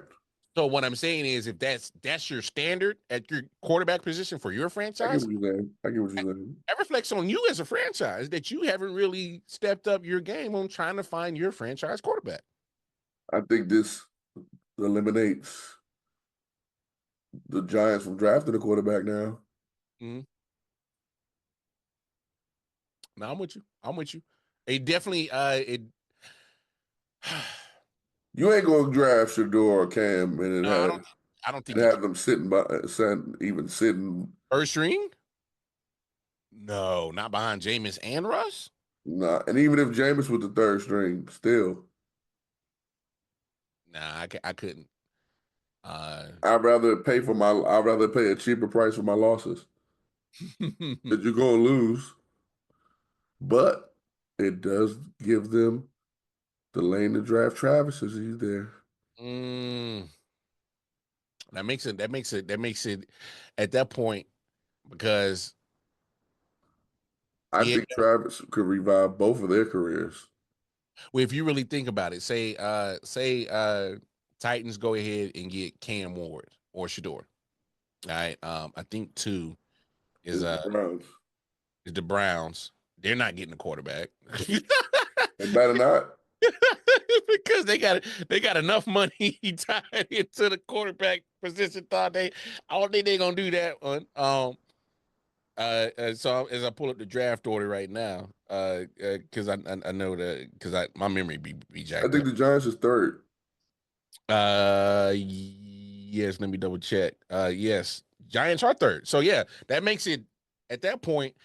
So what I'm saying is, if that's your standard at your quarterback position for your I get franchise, what you're saying. I get what you're saying. that reflects on you as a franchise that you haven't really stepped up your game on trying to find your franchise quarterback. I think this eliminates the Giants from drafting a quarterback now. Mm-hmm. No, I'm with you. I'm with you. It definitely it. You ain't gonna draft Shador or Cam and No, I don't think you can. have them sitting. First string? No, not behind Jameis and Russ. Nah, and even if Jameis was the third string, still, Nah, I couldn't. I'd rather pay a cheaper price for my losses. That you're gonna lose, but it does give them the lane to draft Travis as he's there. mm, that makes it at that point because I yeah, think Travis could revive both of their careers. well, if you really think about it, say Titans go ahead and get Cam Ward or Shador. All right. I think two is It's the Browns. is the Browns. They're not getting a quarterback. They better not. Because they got enough money tied into the quarterback position. I don't think they're gonna do that one. So as I pull up the draft order right now, because I know that because my memory be I jacked think up. the Giants is third. Yes, let me double check. Yes, Giants are third. So yeah, that makes it at that point.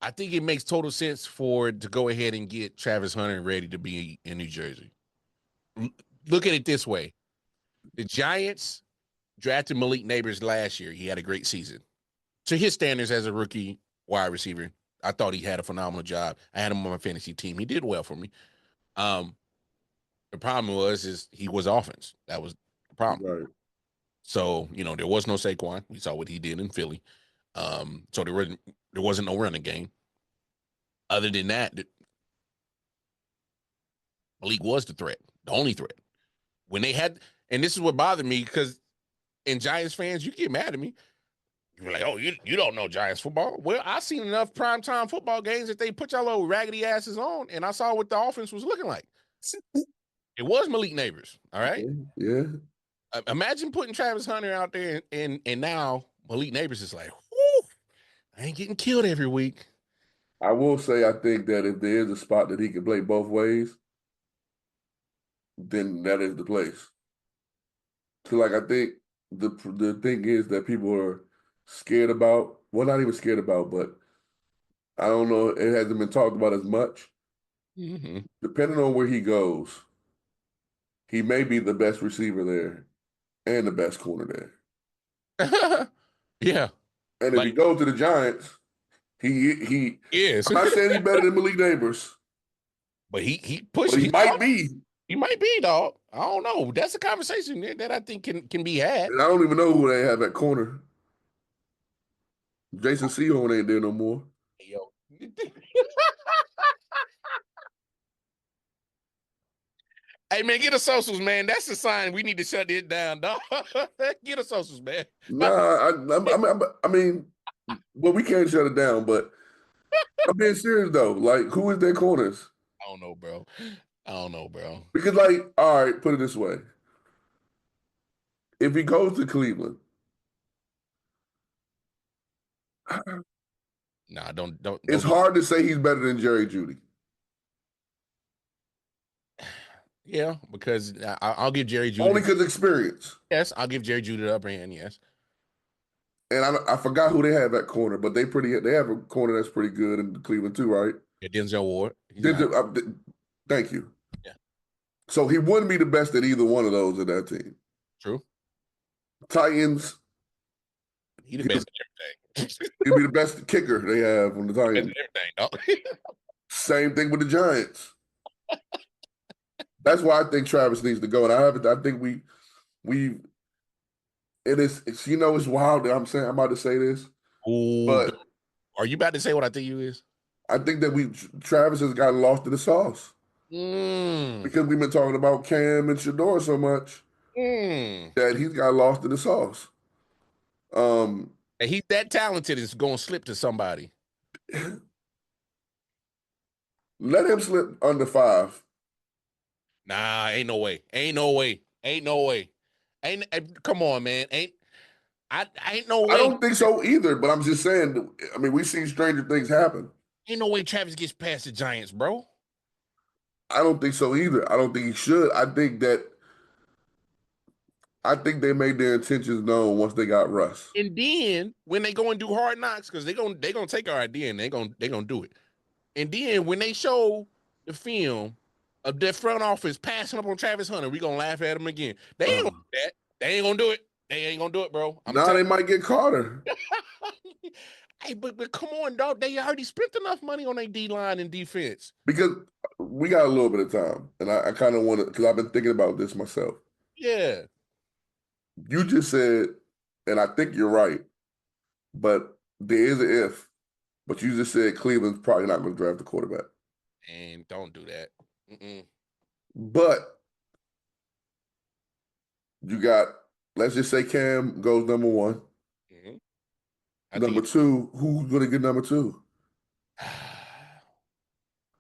I think it makes total sense for to go ahead and get Travis Hunter ready to be in New Jersey. Look at it this way: the Giants drafted Malik Neighbors last year. He had a great season. To his standards as a rookie wide receiver, I thought he had a phenomenal job. I had him on my fantasy team. He did well for me. Um, the problem is he was offense. That was the problem. Right. So there was no Saquon. We saw what he did in Philly. So there wasn't no running game. Other than that, Malik was the threat, the only threat. When they had, and this is what bothered me because in Giants fans, you get mad at me. You're like, oh, you don't know Giants football. Well, I seen enough primetime football games that they put y'all little raggedy asses on, and I saw what the offense was looking like. It was Malik Neighbors, all right? Yeah. Imagine putting Travis Hunter out there, and now Malik Neighbors is like, whoo, I ain't getting killed every week. I will say I think that if there is a spot that he can play both ways, then that is the place. So like I think the thing is that people are scared about, well, not even scared about, but I don't know, it hasn't been talked about as much. depending on where he goes, he may be the best receiver there and the best corner there. Yeah. And if he Like, goes to the Giants, he yes. I'm not saying he's better than Malik Neighbors, But he but pushed. he might be. He might be, dog. I don't know. That's a conversation that I think can be had. And I don't even know who they have at corner. Jason Sehorn ain't there no more. Yo. Hey man, get us socials, man. That's the sign we need to shut it down, dog. Get us socials, man. Nah, I mean, well, we can't shut it down, but I'm being serious though. Like, who is their corners? I don't know, bro. I don't know, bro. Because, like, all right, put it this way: if he goes to Cleveland, Nah, don't it's do hard to say he's better than Jerry Jeudy. Yeah, because I'll give Jerry Judy. Only because experience. Yes, I'll give Jerry Judy the upper hand. Yes. And I forgot who they have at corner, but they have a corner that's pretty good in Cleveland too, right? Yeah, Denzel Ward. Thank you. Yeah. So he wouldn't be the best at either one of those in that team. True. Titans. He the best at everything. He'd be the best kicker they have on the Titans. Everything, dog. Same thing with the Giants. That's why I think Travis needs to go. And I think it's it's wild that I'm about to say this. Ooh, but are you about to say what I think you is? I think that Travis has gotten lost in the sauce. Because we've been talking about Cam and Shador so much that he's got lost in the sauce. And he's that talented, it's gonna slip to somebody. Let him slip under 5. Nah, ain't no way. Ain't no way. Come on, man. Ain't no way. I don't think so either, but I'm just saying, I mean, we've seen stranger things happen. Ain't no way Travis gets past the Giants, bro. I don't think so either. I don't think he should. I think they made their intentions known once they got Russ. And then when they go and do Hard Knocks, because they gonna take our idea and they gonna do it. And then when they show the film of their front office passing up on Travis Hunter, we gonna laugh at them again. They ain't gonna do that. They ain't gonna do it. They ain't gonna do it, bro. They might get Carter. Hey, but come on, dog. They already spent enough money on their D-line and defense. Because we got a little bit of time, and I kind of want to, because I've been thinking about this myself. Yeah. You just said, and I think you're right, but there is an if. But you just said Cleveland's probably not going to draft a quarterback. And don't do that. But you got, let's just say Cam goes number 1. Number 2, who's going to get number 2?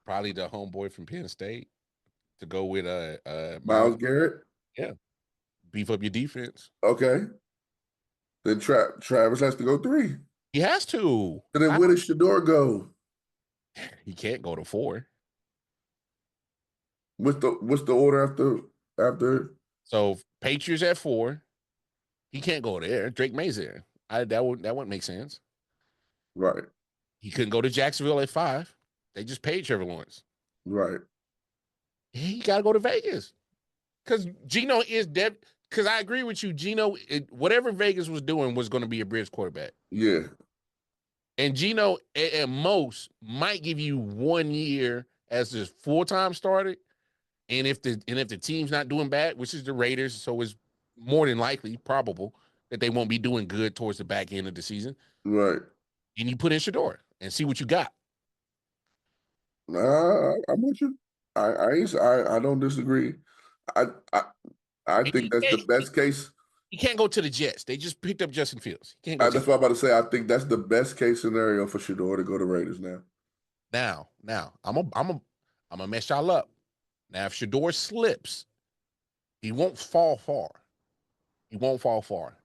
Probably the homeboy from Penn State to go with Myles Garrett. Yeah, beef up your defense. Okay. Then Travis has to go 3. He has to. And then where does Shador go? He can't go to 4. What's the order after? So Patriots at 4. He can't go there. Drake May's there. That wouldn't make sense. Right. He couldn't go to Jacksonville at 5. They just paid Trevor Lawrence. Right. He got to go to Vegas. Because Geno is dead. Because I agree with you, Geno, whatever Vegas was doing was going to be a bridge quarterback. Yeah. And Geno, at most, might give you 1 year as his full-time starter. And if the team's not doing bad, which is the Raiders, so it's more than likely, probable, that they won't be doing good towards the back end of the season. Right. And you put in Shador and see what you got. Nah, I'm with you. I don't disagree. I think that's the best case. He can't go to the Jets. They just picked up Justin Fields. He can't go that's what I'm about to say. I think that's the best case scenario for Shador to go to Raiders now. Now, I'm gonna mess y'all up. Now, if Shador slips, he won't fall far.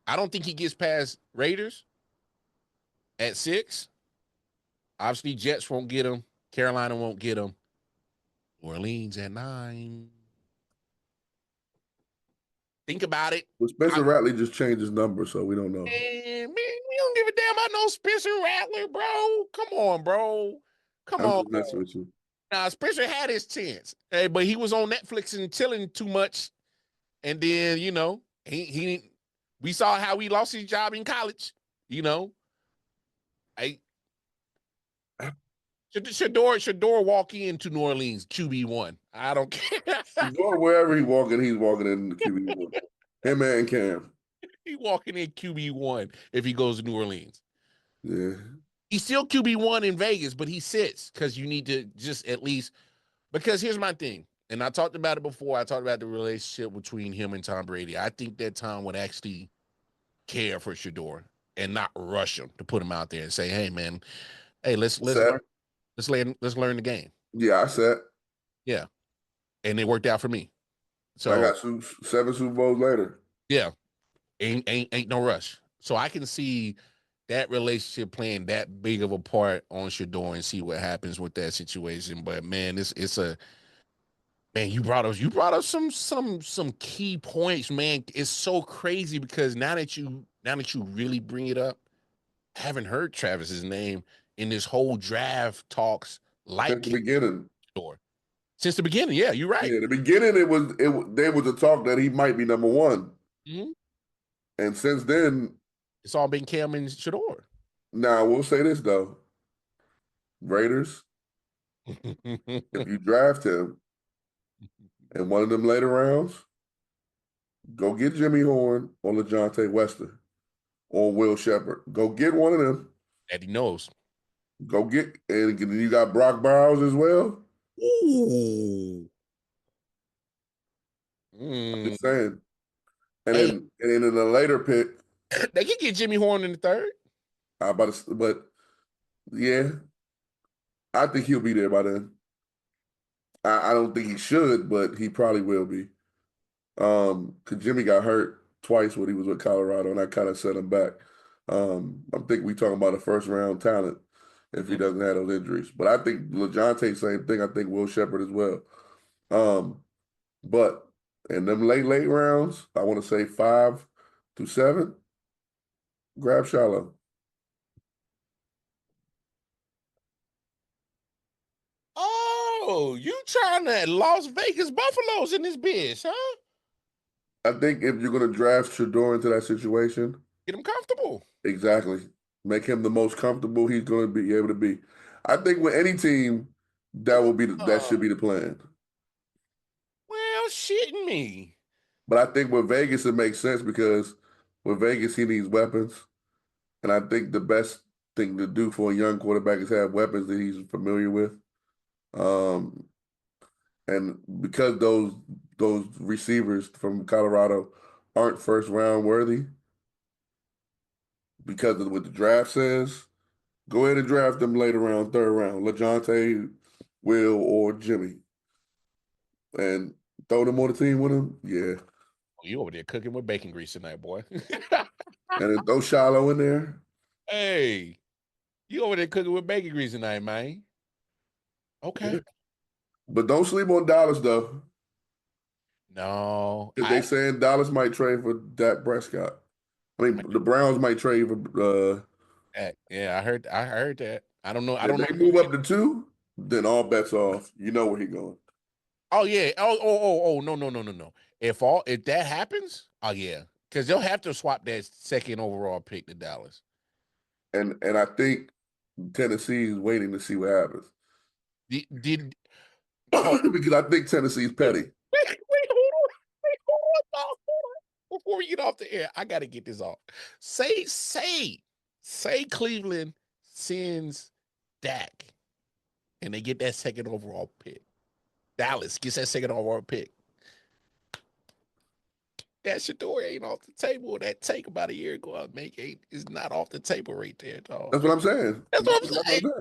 I don't think he gets past Raiders at 6. Obviously, Jets won't get him. Carolina won't get him. New Orleans at 9. Think about it. Well, Spencer Rattler just changed his number, so we don't know. Man, we don't give a damn about no Spencer Rattler, bro. Come on, bro. I'm just messing with you. Now Spencer had his chance, but he was on Netflix and chilling too much, and then he we saw how he lost his job in college. I Shador walk into New Orleans QB1. I don't care. Going wherever he's walking in the QB1. Him and Cam. He walking in QB1 if he goes to New Orleans. Yeah. He's still QB1 in Vegas, but he sits because you need to just at least. Because here's my thing, and I talked about it before. I talked about the relationship between him and Tom Brady. I think that Tom would actually care for Shador and not rush him to put him out there and say, "Hey, man, hey, let's learn the game." Yeah, I said. Yeah, and it worked out for me. So I got 7 Super Bowls later. Yeah, ain't no rush. So I can see that relationship playing that big of a part on Shador and see what happens with that situation. But man, it's a man. You brought us some key points, man. It's so crazy because now that you really bring it up, I haven't heard Travis's name in this whole draft talks Since the beginning. Shador. Since the beginning, yeah, you're right. Yeah, the beginning there was a talk that he might be number 1. Mm-hmm. And since then, it's all been Cam and Shador. Now, we'll say this, though. Raiders, if you draft him in one of them later rounds, go get Jimmy Horn or LeJohntay Wester or Will Shepard. Go get one of them. That he knows. Go get, and you got Brock Bowers as well. Ooh. I'm just saying. And then in a later pick, they could get Jimmy Horn in the third. But yeah, I think he'll be there by then. I don't think he should, but he probably will be. Because Jimmy got hurt twice when he was with Colorado, and that kind of set him back. I think we talking about a first round talent if he doesn't have those injuries. But I think LeJohntay, same thing. I think Will Shepard as well. But in them late rounds, I want to say 5 to 7, grab Shiloh. Oh, you trying to Las Vegas Buffaloes in this bitch, huh? I think if you're going to draft Shador into that situation, get him comfortable. Exactly. Make him the most comfortable he's going to be able to be. I think with any team, that should be the plan. Well, shitting me. But I think with Vegas, it makes sense because with Vegas, he needs weapons. And I think the best thing to do for a young quarterback is have weapons that he's familiar with. And because those receivers from Colorado aren't first round worthy, because of what the draft says, go ahead and draft them later round, third round. LeJohntay, Will, or Jimmy. And throw them on the team with him. Yeah. Oh, you over there cooking with bacon grease tonight, boy. And then throw Shiloh in there. Hey, you over there cooking with bacon grease tonight, man. Okay. Yeah. But don't sleep on Dallas, though. No. Because they saying Dallas might trade for Dak Prescott. I mean, the Browns might trade for yeah, I heard that. I don't know. If they move up to 2, then all bets off. You know where he's going. Oh yeah. Oh no. If that happens, oh yeah. Because they'll have to swap that second overall pick to Dallas. And I think Tennessee is waiting to see what happens. Because I think Tennessee's petty. Wait, hold on. Before we get off the air, I got to get this off. Say Cleveland sends Dak, and they get that second overall pick. Dallas gets that second overall pick. That Shador ain't off the table. That take about a year ago I make is not off the table right there, dog. That's what I'm saying. That's what I'm saying.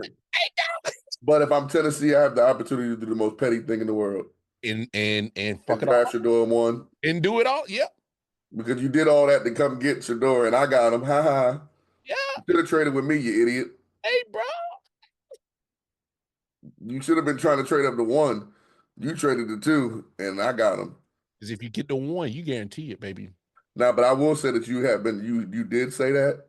But if I'm Tennessee, I have the opportunity to do the most petty thing in the world. And fuck it all. Shador one. And do it all. Yep. Because you did all that to come get Shador, and I got him. Ha ha. Yeah. You should have traded with me, you idiot. Hey, bro. You should have been trying to trade up to 1. You traded to 2, and I got him. Because if you get to 1, you guarantee it, baby. Now, but I will say that you did say that,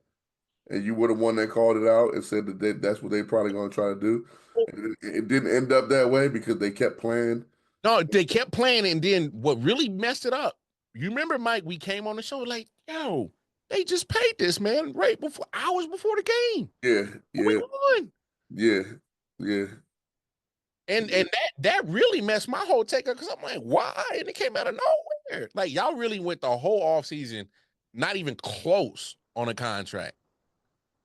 and you were the one that called it out and said that's what they probably going to try to do. And it didn't end up that way because they kept playing. No, they kept playing, and then what really messed it up, you remember, Mike, we came on the show like, yo, they just paid this man right before, hours before the game. We Yeah, won. yeah. And that really messed my whole take up, because I'm like, why? And it came out of nowhere. Like, y'all really went the whole offseason not even close on a contract.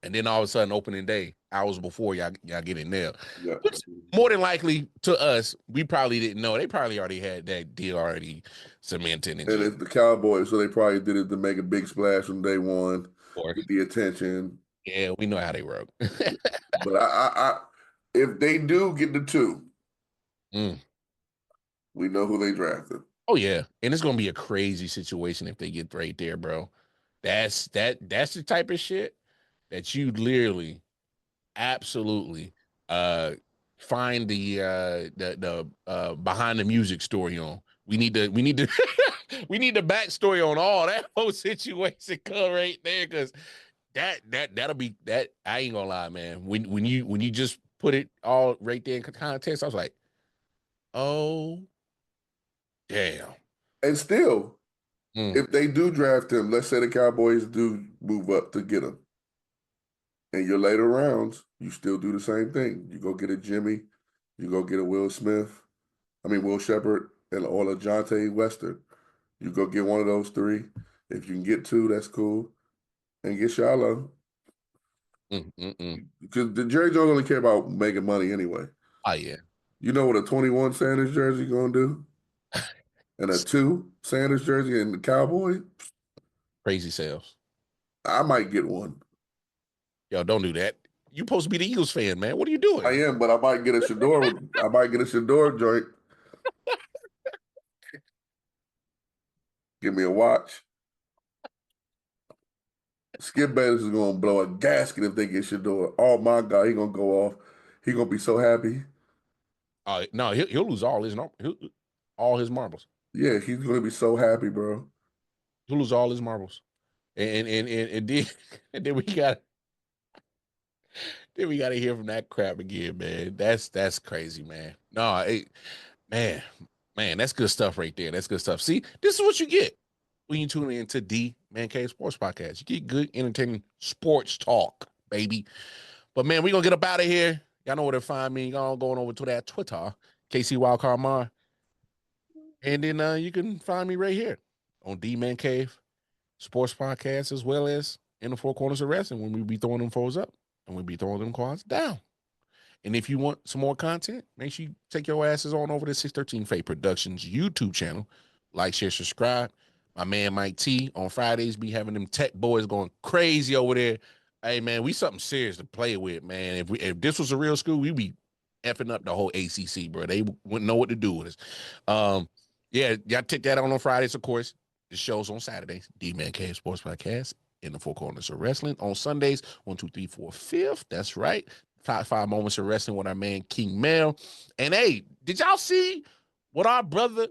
And then all of a sudden, opening day, hours before y'all get in there. Yeah. Which, more than likely, to us, we probably didn't know. They probably already had that deal already cemented. And it's the Cowboys, so they probably did it to make a big splash from day one, get the attention. Yeah, we know how they work. But I if they do get the 2, we know who they drafted. Oh yeah, and it's gonna be a crazy situation if they get right there, bro. That's the type of shit that you literally, absolutely, find the behind the music story on. We need to we need the backstory on all that whole situation come right there, because that'll be that. I ain't gonna lie, man. When you just put it all right there in context, I was like, oh damn. And still, if they do draft him, let's say the Cowboys do move up to get him, in your later rounds, you still do the same thing. You go get a Jimmy, you go get a Will Shepherd, or a Jonte Western. You go get one of those 3. If you can get 2, that's cool. And get Shiloh. Because the Jerry Jones only care about making money anyway. Oh yeah. You know what a 21 Sanders jersey gonna do? And a 2 Sanders jersey and the Cowboy? Crazy sales. I might get one. Yo, don't do that. You supposed to be the Eagles fan, man. What are you doing? I am, but I might get a Shador. I might get a Shador joint. Give me a watch. Skip Bayless is gonna blow a gasket if they get Shador. Oh my God, he gonna go off. He gonna be so happy. No, he'll lose all his marbles. Yeah, he's gonna be so happy, bro. He'll lose all his marbles. And then and then we got to hear from that crap again, man. That's crazy, man. No, man, that's good stuff right there. That's good stuff. See, this is what you get when you tune into the Man Cave Sports Podcast. You get good, entertaining sports talk, baby. But man, we gonna get up out of here. Y'all know where to find me. Y'all going over to that Twitter, KC Wildcard Mar. And then you can find me right here on D Man Cave Sports Podcast, as well as in the Four Corners of Wrestling, when we be throwing them foes up and we be throwing them cards down. And if you want some more content, make sure you take your asses on over to 613 Faye Productions YouTube channel. Like, share, subscribe. My man Mike T on Fridays be having them tech boys going crazy over there. Hey man, we something serious to play with, man. If this was a real school, we'd be effing up the whole ACC, bro. They wouldn't know what to do with us. Yeah, y'all take that on Fridays, of course. The show's on Saturdays. D-Man Cave Sports Podcast in the Four Corners of Wrestling. On Sundays, 1, 2, 3, 4, 5th. That's right. Five moments of wrestling with our man King Mel. And hey, did y'all see what our brother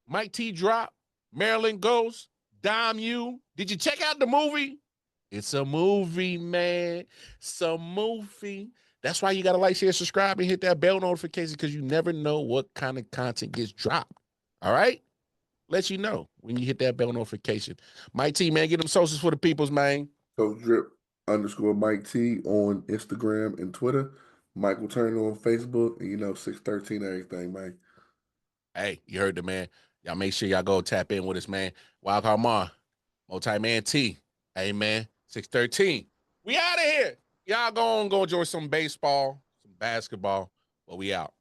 Mike T dropped? Maryland Ghost, Dime You. Did you check out the movie? It's a movie, man. It's a movie. That's why you got to like, share, subscribe, and hit that bell notification, because you never know what kind of content gets dropped. All right? Let you know when you hit that bell notification. Mike T, man, get them socials for the peoples, man. Coach Drip _ Mike T on Instagram and Twitter. Michael Turner on Facebook. And 613 everything, man. Hey, you heard the man. Y'all make sure y'all go tap in with us, man. Wildcard Mar, Multi-Man T. Hey, man, 613. We out of here. Y'all go enjoy some baseball, some basketball, but we out.